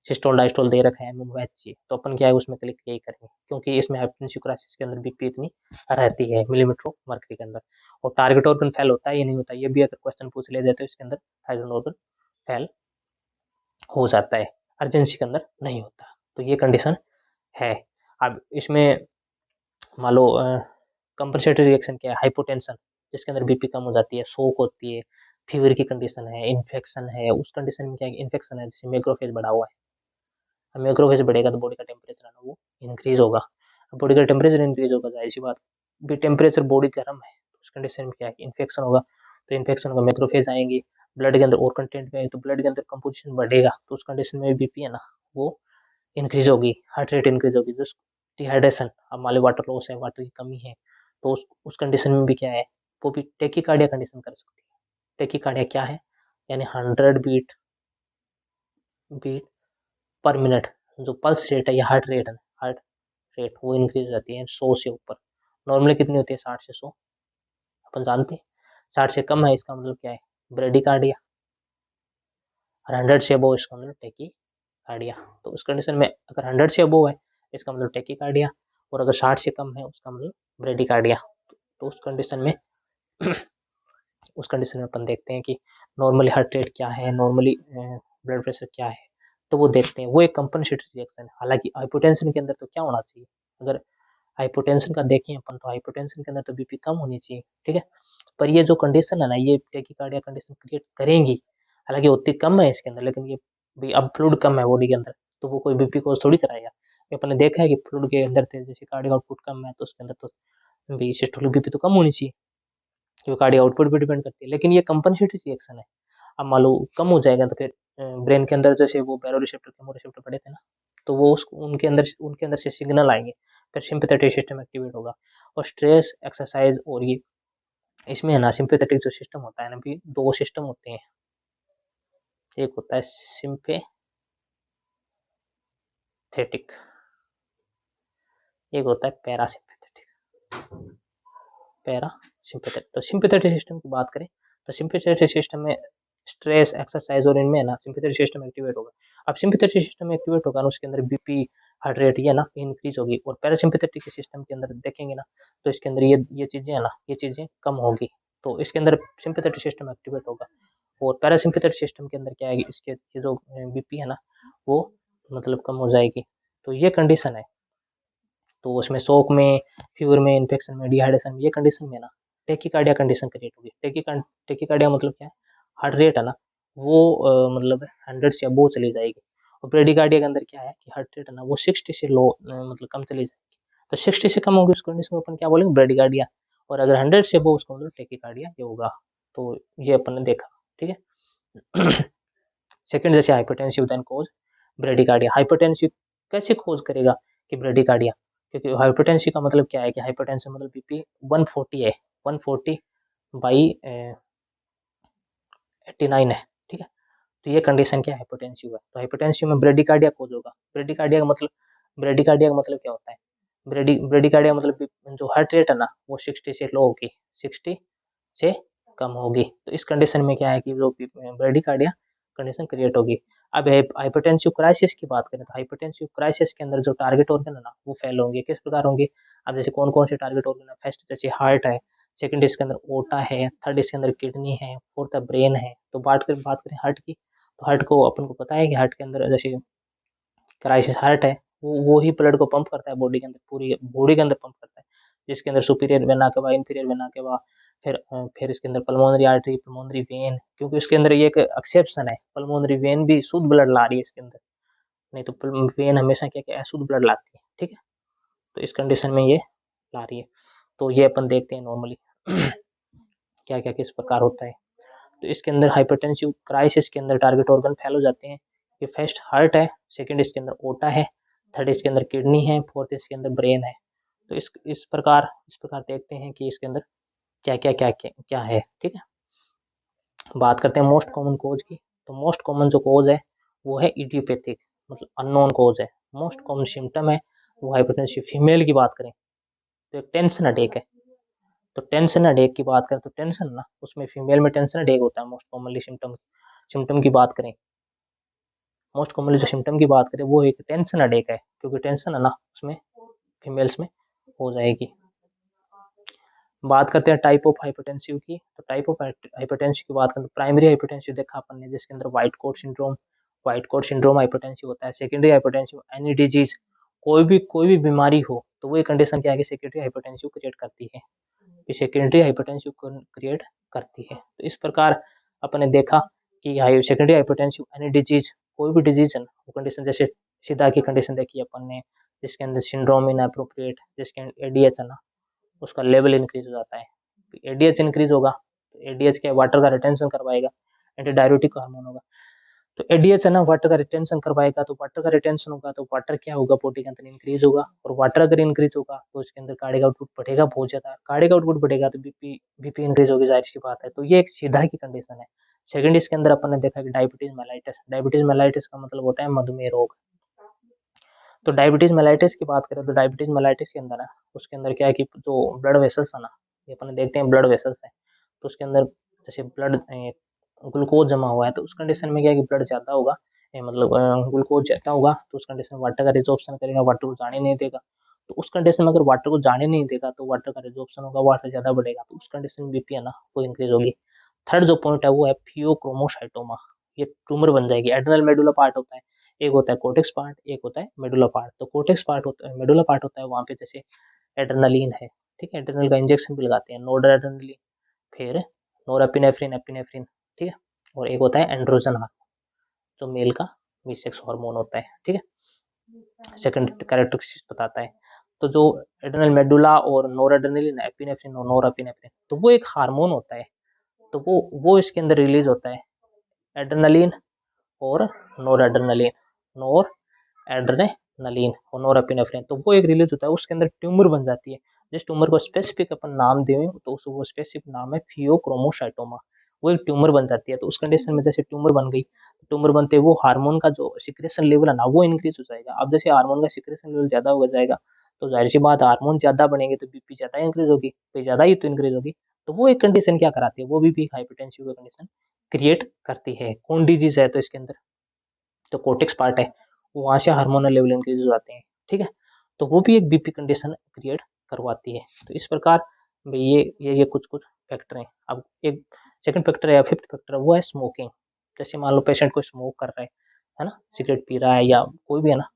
सिस्टोल डायस्टोल दे रखा है एमएमओएच, तो अपन क्या है उसमें क्लिक यही करेंगे क्योंकि इसमें हाइपरटेंसिव क्राइसिस के अंदर बीपी इतनी रहती है मिलीमीटर ऑफ मर्करी के अंदर। और टारगेट ऑर्गन फेल होता है ये नहीं होता, ये भी अगर क्वेश्चन पूछ ले जाए तो इसके अंदर टारगेट ऑर्गन फेल हो जाता है, अर्जेंसी के अंदर नहीं होता। तो ये कंडीशन है। अब इसमें मान लो कंपनसेटरी रिएक्शन क्या है, हाइपोटेंशन जिसके अंदर बीपी कम हो जाती है, शोक होती है, फीवर की कंडीशन है, इन्फेक्शन है, उस कंडीशन में क्या है, इन्फेक्शन है जैसे मैक्रोफेज बढ़ा हुआ है, मैक्रोफेज बढ़ेगा तो बॉडी का टेम्परेचर है ना वो इंक्रीज होगा, बॉडी का टेम्परेचर इंक्रीज होगा जाहिर सी बात, भी टेम्परेचर बॉडी गर्म है तो उस कंडीशन में क्या है इन्फेक्शन होगा, तो इन्फेक्शन होगा मैक्रोफेज आएंगे, ब्लड के अंदर और कंटेंट में तो ब्लड के अंदर कंपोजिशन बढ़ेगा तो उस कंडीशन में बीपी है ना वो इंक्रीज होगी, हार्ट रेट इंक्रीज होगी, जो डिहाइड्रेशन, अब मान लो वाटर लॉस है, वाटर की कमी है, तो उस कंडीशन में भी क्या है वो भी टेकिकार्डिया कंडीशन कर सकती है। टेकिकार्डिया क्या है, यानी 100 बीट पर मिनट, जो पल्स रेट है या हार्ट रेट है, हार्ट रेट वो इंक्रीज रहती है 100 से ऊपर। नॉर्मली कितनी होती है 60 से 100, अपन जानते हैं 60 से कम है इसका मतलब क्या है ब्रेडिकार्डिया, और 100 से अबव इसका मतलब टेकिकार्डिया। तो उस कंडीशन में अगर 100 से अबव है इसका मतलब टेकिकार्डिया, और अगर 60 से कम है उसका मतलब ब्रेडिकार्डिया। तो उस कंडीशन में अपन देखते हैं कि नॉर्मली हार्ट रेट क्या है, नॉर्मली ब्लड प्रेशर क्या है, तो वो देखते हैं, वो एक कंपनसेटरी रिएक्शन है। हालांकि हाइपोटेंशन के अंदर तो क्या होना चाहिए, अगर हाइपोटेंशन का देखें अपन तो हाइपोटेंशन के अंदर तो बीपी कम होनी चाहिए, ठीक है, पर ये जो कंडीशन है ना ये टेकिकार्डिया कंडीशन क्रिएट करेंगी, हालांकि उतनी कम है इसके अंदर, लेकिन ये भी अब फ्लूइड कम है बॉडी के अंदर तो वो कोई बीपी को थोड़ी कराएगा। ये अपन ने देखा है कि फ्लूइड के अंदर जैसे कार्डियक आउटपुट कम है तो उसके अंदर तो भी सिस्टोलिक बीपी तो कम होनी चाहिए, जो कार्डियक आउटपुट पे डिपेंड करती है, लेकिन ये कंपनसेटरी रिएक्शन है। अब मान लो कम हो जाएगा तो फिर ब्रेन के अंदर जैसे वो बैरो रिसेप्टर केमो रिसेप्टर पड़े थे ना, तो वो उनके अंदर से सिग्नल आएंगे, फिर सिंपैथेटिक सिस्टम एक्टिवेट होगा। और स्ट्रेस एक्सरसाइज और ये इसमें है ना सिंपैथेटिक जो सिस्टम होता है ना, भी दो सिस्टम होते हैं, एक होता है सिंपैथेटिक, एक होता है पैरासिम्पैथेटिक। तो सिंपैथेटिक सिस्टम की बात करें तो सिंपैथेटिक सिस्टम में स्ट्रेस एक्सरसाइज और इनमें है ना सिंपैथेटिक सिस्टम एक्टिवेट होगा। अब सिंपैथेटिक सिस्टम एक्टिवेट होगा ना उसके अंदर बीपी हार्ट रेट ये ना इंक्रीज होगी, और पैरासिम्पैथेटिक सिस्टम के अंदर देखेंगे ना तो इसके अंदर ये चीजें है ना ये चीजें कम होगी, तो इसके अंदर सिंपैथेटिक सिस्टम एक्टिवेट होगा। और पैरासिम्पैथेटिक सिस्टम के अंदर क्या है इसके ये जो बीपी है ना वो मतलब कम हो जाएगी। तो ये कंडीशन है, तो उसमें शॉक में, फीवर में, इन्फेक्शन में, डिहाइड्रेशन में, ये कंडीशन में ना टेकिकार्डिया कंडीशन क्रिएट होगी। टेकिकार्डिया मतलब क्या है, हार्ट रेट है ना वो मतलब 100 से अबव चली जाएगी। और ब्रेडिकार्डिया के अंदर क्या है कि हार्ट रेट है ना वो 60 से लो मतलब कम चली जाएगी, तो 60 से कम होगी उस कंडीशन में अपन क्या बोलेंगे ब्रेडिकार्डिया, और अगर 100 से अबव उसका मतलब टेकिकार्डिया ये होगा। तो ये अपन ने देखा, ठीक है। सेकंड जैसे हाइपरटेंसिव देन कोज ब्रेडिकार्डिया, हाइपरटेंसिव कैसे खोज करेगा कि ब्रेडिकार्डिया, क्योंकि हाइपरटेंसिव का मतलब क्या है कि हाइपरटेंसिव मतलब बीपी 140 है, 140/89 है, ठीक है, तो ये कंडीशन क्या हाइपरटेंसिव है। तो हाइपरटेंसिव में ब्रेडिकार्डिया खोज होगा। ब्रेडिकार्डिया का मतलब क्या होता है, ब्रेडिकार्डिया मतलब जो हार्ट रेट है ना वो 60 से लो होगी, 60 से कम होगी, तो इस कंडीशन में क्या है कि जो ब्रेडिकार्डिया कंडीशन क्रिएट होगी। अब हाइपरटेंसिव क्राइसिस की बात करें तो हाइपरटेंसिव क्राइसिस के अंदर जो टारगेट ऑर्गन है ना वो फेल होंगे, किस प्रकार होंगे, अब जैसे कौन कौन से टारगेट ऑर्गन है, फर्स्ट जैसे हार्ट है, सेकंड इसके अंदर ओटा है, थर्ड इसके अंदर किडनी है, फोर्थ है ब्रेन है। तो बात करें हार्ट की, तो हार्ट को अपन को पता है कि हार्ट के अंदर जैसे क्राइसिस हार्ट है, वो ही ब्लड को पंप करता है बॉडी के अंदर, पूरी बॉडी के अंदर पंप करता है, जिसके अंदर सुपीरियर वेना के बाद, इंफीरियर वेना के बाद, फिर इसके अंदर पल्मोनरी आर्टरी, पल्मोनरी वेन, क्योंकि इसके अंदर ये एक एक्सेप्शन है, पल्मोनरी वेन भी शुद्ध ब्लड ला रही है इसके अंदर, नहीं तो वेन हमेशा क्या क्या अशुद्ध ब्लड लाती है, ठीक है। तो इस कंडीशन में ये ला रही है। तो ये अपन देखते हैं नॉर्मली क्या क्या किस प्रकार होता है। तो इसके अंदर हाइपरटेंसिव क्राइसिस के अंदर टारगेट ऑर्गन फेल हो जाते हैं। ये फर्स्ट हार्ट है, सेकंड इसके अंदर ओटा है, थर्ड इसके अंदर किडनी है, फोर्थ इसके अंदर ब्रेन है। तो इस प्रकार देखते हैं कि इसके अंदर क्या है, ठीक है। बात करते हैं मोस्ट कॉमन कोज की। तो मोस्ट कॉमन जो कोज है वो है इडियोपैथिक, मतलब अननोन कोज है। मोस्ट कॉमन सिम्टम है वो हाइपरटेंसिव। फीमेल की बात करें तो एक टेंशन अटैक है। तो टेंशन अटैक की बात करें तो टेंशन ना, उसमें फीमेल में टेंशन अटैक होता है मोस्ट कॉमनली। सिम्टम की बात करें, मोस्ट कॉमनली जो सिम्टम की बात करें वो एक टेंशन अटैक है, क्योंकि टेंशन है ना उसमें फीमेल्स में हो जाएगी। बात करते हैं टाइप ऑफ हाइपरटेंसिव की। तो टाइप ऑफ हाइपरटेंसिव की बात करें तो प्राइमरी हाइपरटेंसिव देखा अपन ने, जिसके अंदर व्हाइट कोट सिंड्रोम हाइपरटेंसिव होता है। सेकेंडरी हाइपरटेंसिव एनी डिजीज, कोई भी बीमारी हो तो वो एक कंडीशन क्या है कि सेकेंडरी हाइपरटेंसिव क्रिएट करती है, सेकेंडरी हाइपरटेंसिव क्रिएट करती है। तो इस प्रकार अपन ने देखा कि सेकेंडरी हाइपरटेंसिव एनी डिजीज, कोई भी डिजीज है वो कंडीशन, जैसे सीधा की कंडीशन देखी अपन ने, जिसके अंदर सिंड्रोम इन अप्रोप्रिएट, जिसके अंदर एडीएच है ना, उसका लेवल इंक्रीज हो जाता है। एडीएच इंक्रीज होगा तो एडीएच क्या, वाटर का रिटेंशन करवाएगा, एंटी डायरेटिक हार्मोन होगा। तो एडीएच है ना वाटर का रिटेंशन करवाएगा, तो वाटर का रिटेंशन होगा तो वाटर क्या होगा, बॉडी के अंदर इंक्रीज होगा, और वाटर अगर इंक्रीज होगा तो इसके अंदर कार्डियक आउटपुट बढ़ेगा बहुत ज्यादा। कार्डियक आउटपुट बढ़ेगा तो बीपी इंक्रीज होगी, जाहिर सी बात है। तो ये एक सीधा की कंडीशन है। सेकंड इसके अंदर अपन ने देखा कि डायबिटीज मेलाइटिस का मतलब होता है मधुमेह रोग। तो डायबिटीज मेलाइटिस की बात करें तो डायबिटीज मेलाइटिस के अंदर है, उसके अंदर क्या है कि जो ब्लड वेसल्स है ना, ये अपन देखते हैं ब्लड वेसल्स है, तो उसके अंदर जैसे ब्लड ग्लूकोज जमा हुआ है, तो उस कंडीशन में क्या है कि ब्लड ज्यादा होगा, मतलब ग्लूकोज ज्यादा होगा, तो उस कंडीशन में वाटर का रिजॉर्प्शन करेगा, वाटर को जाने नहीं देगा। तो उस कंडीशन में अगर वाटर को जाने नहीं देगा तो वाटर का रिजॉर्प्शन होगा, वाटर ज्यादा बढ़ेगा, तो उस कंडीशन में बीपी है ना वो इंक्रीज होगी। थर्ड जो पॉइंट है वो है फियोक्रोमोसाइटोमा, ये ट्यूमर बन जाएगी। एड्रेनल मेडुला पार्ट होता है, एक होता है कोर्टेक्स पार्ट, एक होता है मेडुला पार्ट। तो कोर्टेक्स पार्ट होता है, मेडुला पार्ट होता है, वहां पे जैसे एड्रेनलिन है, ठीक है, एड्रेनल का इंजेक्शन भी लगाते हैं, नोडर एड्रेनलिन, फिर नोरेपिनेफ्रिन, एपिनेफ्रिन, ठीक है, और एक होता है एंड्रोजन हार्मोन जो मेल का सेक्स हार्मोन होता है, ठीक है, सेकंड कैरेक्टरिस्टिक्स बताता है। तो जो एड्रेनल मेडुला और नोरेड्रेनलिन, एपिनेफ्रिन और नोरेपिनेफ्रिन, तो वो एक हार्मोन होता है, तो वो इसके अंदर रिलीज होता है, एड्रेनलिन और नोर एड्रेनलिन और नोरेपिनेफ्रिन, तो वो एक रिलीज होता है, उसके अंदर ट्यूमर बन जाती है। जिस ट्यूमर को स्पेसिफिक अपन नाम दें तो वो स्पेसिफिक नाम है फियोक्रोमोसाइटोमा, वो एक ट्यूमर बन जाती है। तो उस कंडीशन में जैसे ट्यूमर बन गई, ट्यूमर बनते वो हार्मोन का जो सिक्रेशन लेवल है ना वो इंक्रीज हो जाएगा। अब जैसे हार्मोन का सिक्रेशन लेवल ज्यादा हो जाएगा तो जाहिर सी बात हार्मोन ज्यादा बनेंगे तो बीपी ज्यादा इंक्रीज होगी, तो ज्यादा ही तो इंक्रीज होगी। तो वो एक कंडीशन क्या कराती है, वो भी हाइपरटेंसिव का कंडीशन क्रिएट करती है। कौन डिजीज है तो इसके अंदर तो कोर्टेक्स पार्ट है, वहां से हार्मोनल लेवल इंक्रीज हो जाते हैं, ठीक है, तो वो भी एक बीपी कंडीशन क्रिएट करवाती है। तो इस प्रकार भाई ये कुछ फैक्टर हैं। अब एक सेकंड फैक्टर है या फिफ्थ फैक्टर है वो है स्मोकिंग। जैसे मान लो पेशेंट कोई स्मोक कर रहा है ना, सिगरेट पी रहा है या कोई भी है ना,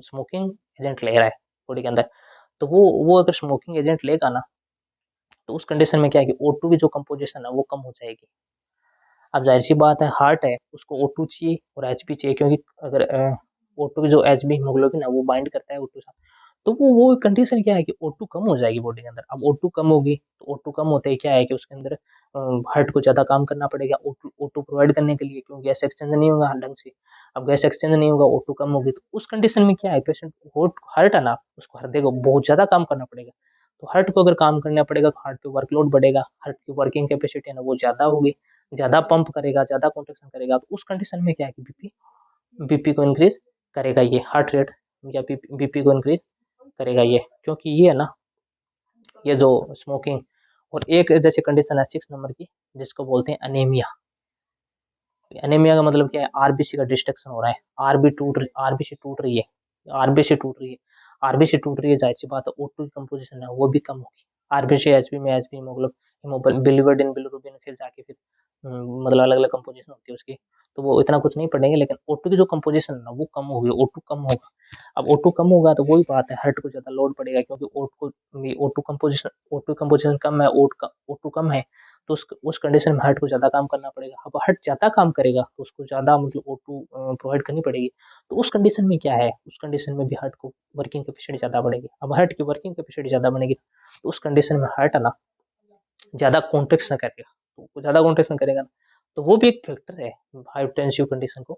स्मोकिंग एजेंट ले रहा है बॉडी के अंदर, तो वो अगर स्मोकिंग एजेंट लेगा ना तो उस कंडीशन में क्या है कि O2 की जो कंपोजिशन है वो कम हो जाएगी। अब जाहिर सी बात है हार्ट है उसको O2 चाहिए और Hb चाहिए, क्योंकि अगर O2 की जो Hb हीमोग्लोबिन है वो बाइंड करता है O2 से, तो वो कंडीशन क्या है कि O2 कम हो जाएगी बॉडी के अंदर। अब O2 कम होगी तो O2 कम होते ही क्या है कि उसके अंदर हार्ट को ज्यादा काम करना पड़ेगा O2 प्रोवाइड करने के लिए, क्योंकि गैस एक्सचेंज नहीं होगा ढंग से। अब गैस एक्सचेंज नहीं होगा, O2 कम होगी, तो उस कंडीशन में क्या है पेशेंट हार्ट है ना उसको हृदय को बहुत ज्यादा काम करना पड़ेगा। तो हार्ट को अगर काम करना पड़ेगा तो हार्ट पे वर्कलोड बढ़ेगा, हार्ट की वर्किंग कैपेसिटी है ना वो ज्यादा होगी, ज्यादा पंप करेगा, ज्यादा कॉन्ट्रेक्शन करेगा, तो उस कंडीशन में क्या है कि बीपी को इंक्रीज करेगा, ये हार्ट रेट या बीपी को इंक्रीज करेगा ये, क्योंकि ये है ना ये जो स्मोकिंग। और एक जैसे कंडीशन है 6 नंबर की जिसको बोलते हैं अनेमिया। अनेमिया का मतलब क्या है, आरबीसी का डिस्ट्रक्शन हो रहा है, आरबीसी टूट रही है, आरबीसी टूट रही है, आरबीसी टूट रही है, जाहिर सी बात है O2 की कंपोजिशन है वो भी कम होगी। आरबीसी एचबी में एचबी हीमोग्लोबिन बिलीवर्डिन, बिलिरुबिन, फिर जाके फिर मतलब अलग अलग कंपोजिशन होती है उसकी, तो वो इतना कुछ नहीं पढ़ेंगे। लेकिन O2 की जो कंपोजिशन है ना वो कम होगी, O2 कम होगा। अब O2 कम होगा तो वही बात है, हार्ट को ज्यादा लोड पड़ेगा, क्योंकि O2 कंपोजिशन कम है, O2 कम है, तो उस कंडीशन में हार्ट को ज्यादा काम करना पड़ेगा। अब हार्ट ज्यादा काम करेगा तो उसको ज्यादा मतलब O2 प्रोवाइड करनी पड़ेगी। तो उस कंडीशन में क्या है, उस कंडीशन में भी हार्ट को वर्किंग कैपेसिटी ज्यादा बढ़ेगी। अब हार्ट की वर्किंग कैपेसिटी ज्यादा बनेगी तो उस कंडीशन में हार्ट है ना ज्यादा कॉन्ट्रेक्शन करेगा, तो ज्यादा कॉन्ट्रेक्शन करेगा ना, तो वो भी एक फैक्टर है हाइपरटेंसिव कंडीशन को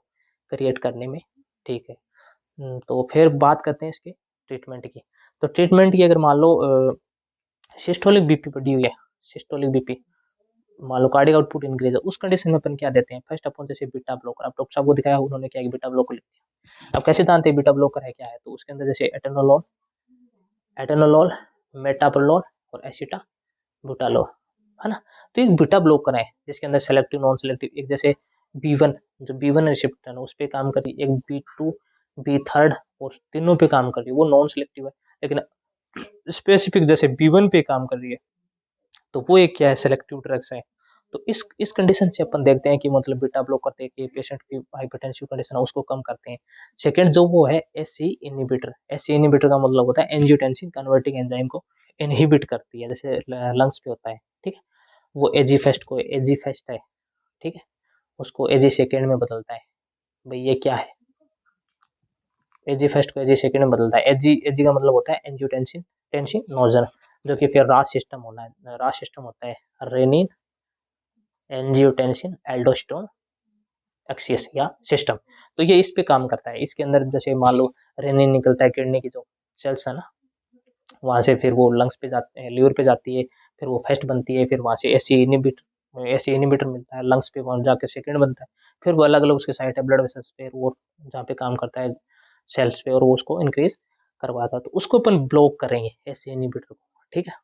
क्रिएट करने में। ठीक है। तो फिर बात करते हैं इसके ट्रीटमेंट की। तो ट्रीटमेंट की अगर मान लो सिस्टोलिक बीपी बढ़ी हुई है, सिस्टोलिक बीपी मान लो कार्डियक आउटपुट इंक्रीज है, उस कंडीशन में अपन क्या देते हैं, फर्स्ट अपन जैसे बीटा ब्लॉकर, आप डॉक्टर साहब को दिखाया उन्होंने क्या बीटा ब्लॉकर लिख दिया। अब कैसे जानते हैं बीटा ब्लॉकर है क्या है, तो उसके अंदर जैसे एटेनोलोल, मेटाप्रोलोल और एसिटाबुटालोल, है ना। तो एक बीटा ब्लॉकर है जिसके अंदर सेलेक्टिव नॉन सेलेक्टिव, एक जैसे B1 जो B1 रिसेप्टर है उस पर काम कर रही है, एक B2 B3 और तीनों पे काम कर रही है, वो नॉन सेलेक्टिव है। लेकिन स्पेसिफिक जैसे B1 पे काम कर रही है तो वो एक क्या है, सेलेक्टिव ड्रग्स है। तो इस कंडीशन से अपन देखते हैं कि मतलब बीटा ब्लॉकर देके पेशेंट की हाइपरटेंसिव कंडीशन है उसको कम करते हैं। सेकंड जो वो है एससी इनहिबिटर, एससी इनहिबिटर का मतलब होता है एंजियोटेंसिन कन्वर्टिंग एंजाइम को इनहिबिट करती है, जैसे लंग्स पे होता है। ठीक है। वो एजी फेस्ट को एजी फेस्ट है, ठीक है, उसको एजी सेकेंड में बदलता है। भाई ये क्या है, एजी फर्स्ट को एजी सेकेंड में बदलता है। एजी एजी का मतलब होता है एंजियोटेंसिन टेंसिन नोजन, जो कि फिर रास सिस्टम होना है, रास सिस्टम होता है रेनिन एंजियोटेंसिन एल्डोस्टोन एक्सिस या सिस्टम। तो ये इस पे काम करता है। इसके अंदर जैसे मान लो रेनिन निकलता है, किडनी की जो सेल्स है ना वहां से फिर वो लंग्स पे जाते हैं, लिवर पे जाती है, फिर वो फेस्ट बनती है, फिर वहां से एसी इनिबिटर मिलता है, लंग्स पे वहां जाके सेकेंड बनता है, फिर वो अलग अलग उसके साइट है ब्लड वेसल्स पे, वो जहाँ पे काम करता है सेल्स पे और वो उसको इंक्रीज करवाता है, तो उसको अपन ब्लॉक करेंगे एसी इनिबिटर को। ठीक है।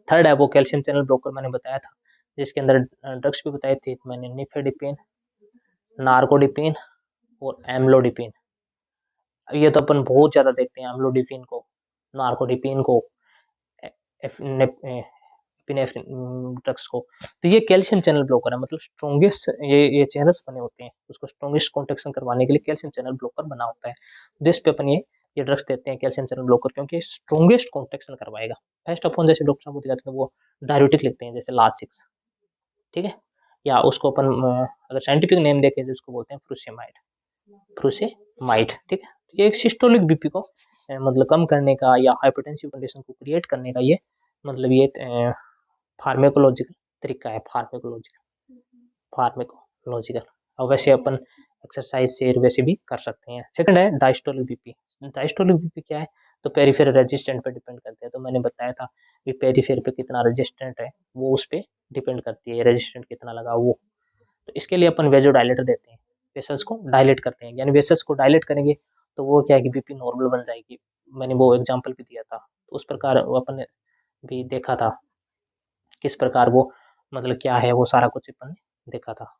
थर्ड है वो कैल्शियम चैनल ब्लॉकर, मैंने बताया था, जिसके अंदर ड्रग्स भी बताई थी मैंने, निफेडिपिन, नार्कोडिपिन और एम्लोडिपिन। ये तो अपन बहुत ज्यादा देखते हैं एम्लोडिपिन को, नार्कोडिपिन को, एपिनेफ्रिन ड्रग्स को। तो ये कैल्शियम चैनल ब्लॉकर है, मतलब स्ट्रॉन्गेस्ट ये चैनल्स बने होते हैं, उसको स्ट्रॉन्गेस्ट कॉन्ट्रेक्शन करवाने के लिए कैल्शियम चैनल ब्लॉकर बना होता है। जिस पे अपन ये ड्रग्स देते हैं कैल्शियम चैनल ब्लॉकर, क्योंकि स्ट्रॉन्गेस्ट कॉन्ट्रेक्शन करवाएगा। फर्स्ट अपन जैसे डॉक्टर साहब को दिखाते हैं वो डायरेटिक लिखते हैं जैसे लासिक्स, ठीक है, या उसको अपन अगर साइंटिफिक नेम देखें तो उसको बोलते हैं फ्रूसेमाइड, फ्रूसेमाइड। ठीक है। ये एक सिस्टोलिक बीपी को मतलब कम करने का या हाइपरटेंसिव कंडीशन को क्रिएट करने का ये मतलब ये फार्मेकोलॉजिकल तरीका है, फार्मेकोलॉजिकल। और वैसे अपन एक्सरसाइज से वैसे भी कर सकते हैं। सेकंड है डायस्टोलिक बीपी। डायस्टोलिक बीपी क्या है, तो पेरिफेरल रेजिस्टेंट पे डिपेंड करते हैं। तो मैंने बताया था कि पेरिफेर पे कितना रेजिस्टेंट है वो उस पर डिपेंड करती है, रेजिस्टेंट कितना लगा वो। तो इसके लिए अपन वेजोडाइलेटर देते हैं, वेसल्स को डायलेट करते हैं, यानी वेसल्स को डायलेट करेंगे तो वो क्या है कि बीपी नॉर्मल बन जाएगी। मैंने वो एग्जांपल भी दिया था, तो उस प्रकार अपन ने भी देखा था किस प्रकार वो मतलब क्या है, वो सारा कुछ अपन ने देखा था।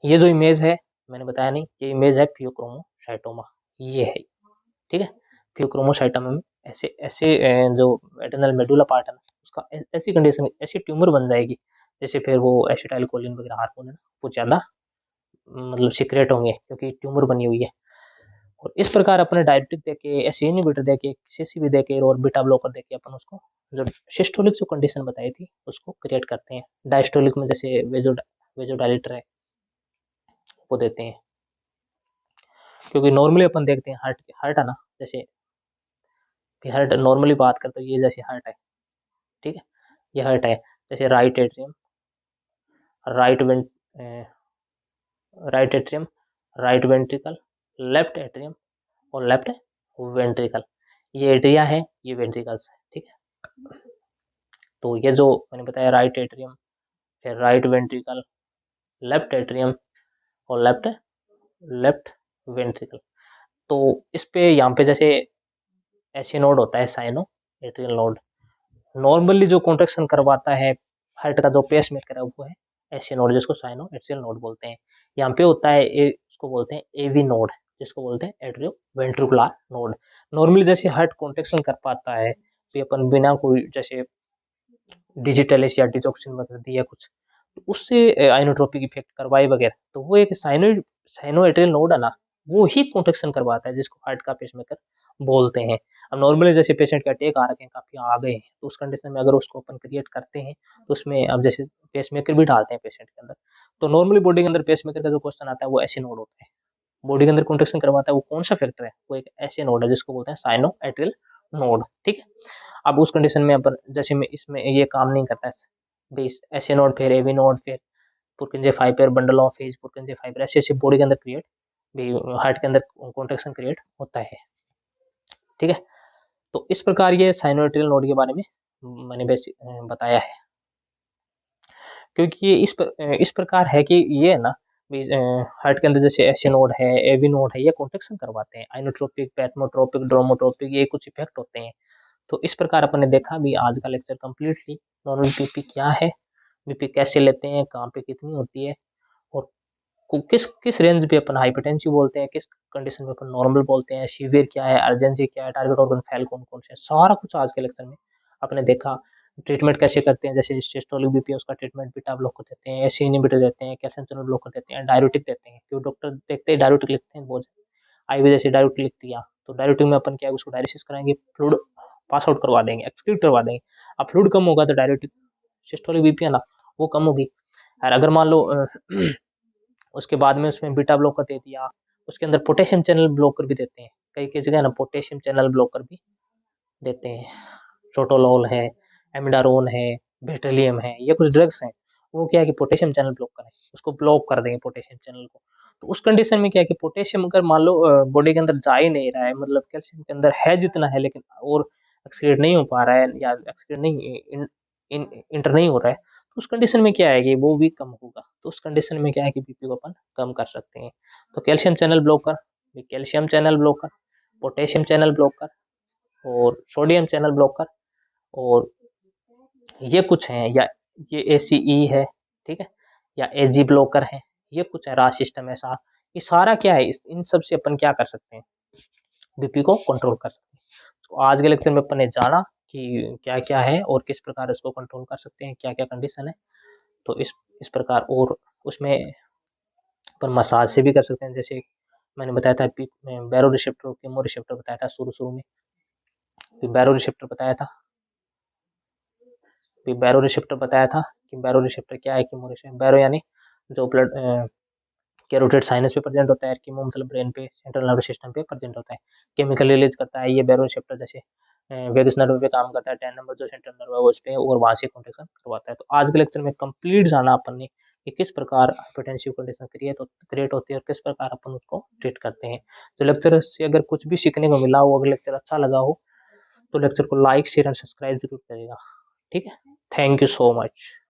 ये जो इमेज है मैंने बताया नहीं, ये इमेज है फियोक्रोमोसाइटोमा, ये है, ठीक है। फियोक्रोमोसाइटोमा में ऐसे ऐसे जो एटर्नल मेडुला पार्ट है ना उसका ऐसी कंडीशन, ऐसी ट्यूमर बन जाएगी जैसे फिर वो एसिटाइल कोलिन वगैरह हार्मोन है ना वो ज्यादा मतलब सीक्रेट होंगे क्योंकि ट्यूमर बनी हुई है। और इस प्रकार अपने डायरेटिक देके, एसी इनहिबिटर देके, सीसीबी देके और बीटा ब्लॉकर देके अपन उसको जो सिस्टोलिक जो कंडीशन बताई थी उसको क्रिएट करते हैं। डायस्टोलिक में जैसे वेजोडाइलेटर है वो देते हैं, क्योंकि नॉर्मली अपन देखते हैं हार्ट हार्ट है ना, जैसे हार्ट नॉर्मली बात करते हैं, ये जैसे हार्ट है, ठीक है, ये हार्ट है, जैसे right atrium, right went right atrium, right ventricle, left atrium और लेफ्ट वेंट्रिकल, ये एट्रिया है, ये वेंट्रिकल्स है, ठीक है। तो ये जो मैंने बताया राइट एट्रियम, फिर राइट वेंट्रिकल, लेफ्ट एट्रियम और लेफ्ट लेफ्ट वेंट्रिकल। तो इस पे यहाँ पे जैसे ऐसे नोड होता है साइनो एट्रियल नोड, नॉर्मली जो कॉन्ट्रेक्शन करवाता है हार्ट का जो पेस मेकर है वो है ऐसे नोड जिसको साइनो एट्रियल नोड बोलते हैं। यहाँ पे होता है इसको बोलते हैं एवी नोड, जिसको बोलते हैं एट्रियो वेंट्रिकुलर नोड। नॉर्मली जैसे हार्ट कॉन्ट्रेक्शन कर पाता है तो अपन बिना कोई जैसे डिजिटलिस या डिजॉक्सिन वगैरह दिया कुछ, तो उससे आइनोट्रोपिक इफेक्ट करवाए वगैरह, तो वो एक साइनोएट्रियल नोड है ना, वो ही कॉन्ट्रैक्शन करवाता है, जिसको हार्ट का पेसमेकर बोलते हैं। अब नॉर्मली जैसे पेशेंट के अटैक आ रखे हैं, काफी आ गए हैं, तो उस कंडीशन में अगर उसको अपन क्रिएट करते हैं, तो उसमें अब जैसे पेसमेकर भी डालते हैं पेशेंट के अंदर, तो नॉर्मली बॉडी के अंदर पेसमेकर का जो क्वेश्चन आता है वो ऐसे नोड होते हैं, बॉडी के अंदर कॉन्ट्रैक्शन करवाता है वो कौन सा फैक्टर है, वो एक ऐसे नोड है जिसको बोलते हैं साइनोएट्रियल नोड, ठीक है। अब उस कंडीशन में अपन जैसे में इसमें ये काम नहीं करता है, ऐसे नोड फिर एवी नोड फिर Purkinje fibre bundle of His Purkinje fibre ऐसे ऐसे बॉडी के अंदर क्रिएट भी हार्ट के अंदर कॉन्ट्रैक्शन क्रिएट होता है, ठीक है। तो इस प्रकार ये साइनोएट्रियल नोड के बारे में मैंने बेसिक बताया है, क्योंकि ये इस प्रकार है कि ये है ना हार्ट के अंदर जैसे ऐसे नोड है एवी नोड है, ये कॉन्ट्रैक्शन करवाते हैं, आइनोट्रोपिक पैथमोट्रोपिक ड्रोमोट्रोपिक ये कुछ इफेक्ट होते हैं। तो इस प्रकार अपन ने देखा भी आज का लेक्चर कंप्लीटली नॉर्मल बीपी क्या है, बीपी कैसे लेते हैं, कहाँ पे कितनी होती है, और किस किस रेंज पे अपन हाइपरटेंसिव बोलते हैं, किस कंडीशन में अपन नॉर्मल बोलते हैं, सीवियर क्या है, अर्जेंसी क्या है, टारगेट ऑर्गन फेल कौन कौन से, सारा कुछ आज के लेक्चर में आपने देखा। ट्रीटमेंट कैसे करते हैं, जैसे सिस्टोलिक बीपी है उसका ट्रीटमेंट बीटा ब्लॉकर देते हैं, एसी इनहिबिटर देते हैं, कैल्शियम चैनल ब्लॉकर देते हैं, डायरेटिक देते हैं, क्योंकि डॉक्टर देखते हैं डायरेटिक लिखते हैं बहुत, आईवी जैसे डायरेटिक लिख दिया, तो डायरेटिक में अपन क्या है उसको डायलिसिस कराएंगे, फ्लूइड पास आउट करवा देंगे, एक्सक्रीट करवा देंगे। अब फ्लूइड कम होगा तो डायरेटिक सिस्टोलिक बीपी है ना वो कम होगी। और अगर मान लो उसके बाद में उसमें बीटा ब्लॉकर दे दिया, उसके अंदर पोटेशियम चैनल ब्लॉकर भी देते हैं, कई कई जगह ना पोटेशियम चैनल ब्लॉकर भी देते हैं, सोटोलॉल है, एमिडारोन है, बेटेलियम है, ये कुछ ड्रग्स हैं, वो क्या है कि पोटेशियम चैनल ब्लॉकर है, उसको ब्लॉक कर देंगे पोटेशियम चैनल को। तो उस कंडीशन में क्या है कि पोटेशियम अगर मान लो बॉडी के अंदर जा ही नहीं रहा है, मतलब कैल्शियम के अंदर है जितना है लेकिन और एक्सक्रीट नहीं हो पा रहा है, या एक्सक्रीट नहीं इंटर नहीं हो रहा है, तो उस कंडीशन में क्या है कि वो भी कम होगा, तो उस कंडीशन में क्या है कि बीपी को अपन कम कर सकते हैं। तो calcium channel blocker, calcium channel blocker, potassium channel blocker और सोडियम चैनल ब्लॉकर, और ये कुछ हैं, या ये एसीई है, ठीक है, या एजी ब्लॉकर है, ये कुछ है राज सिस्टम ऐसा, ये सारा क्या है, इन सब से अपन क्या कर सकते हैं, बीपी को कंट्रोल कर सकते हैं। तो आज के लेक्चर में अपन ने जाना कि क्या क्या है और किस प्रकार इसको कंट्रोल कर सकते हैं, क्या क्या कंडीशन है, तो इस प्रकार, और उसमें अपन मसाज से भी कर सकते हैं, जैसे मैंने बताया था बैरो रिसेप्टर केमो रिसेप्टर बताया था शुरू शुरू में, बैरो रिसेप्टर बताया था, बैरो रिसेप्टर बताया था कि बैरो रिसेप्टर क्या है, कीमो रिसेप्टर बैरो यानी जो ब्लड कैरोटिड साइनस पे प्रेजेंट होता है, कीमो मतलब ब्रेन पे सेंट्रल नर्वस सिस्टम पे प्रेजेंट होता है, केमिकल रिलीज करता है ये बैरो रिसेप्टर, जैसे वेगस नर्व पे काम करता है, 10 नंबर जो सेंट्रल नर्व है उस पे, और वहां से कॉन्ट्रैक्शन करवाता है। तो आज के लेक्चर में कंप्लीट जाना अपन ने कि किस प्रकार हाइपरटेंसिव कंडीशन क्रिएट होती है और किस प्रकार अपन उसको ट्रीट करते हैं। तो लेक्चर से अगर कुछ भी सीखने को मिला हो, अगर लेक्चर अच्छा लगा हो, तो लेक्चर को लाइक शेयर एंड सब्सक्राइब जरूर करेगा, ठीक है। Thank you so much.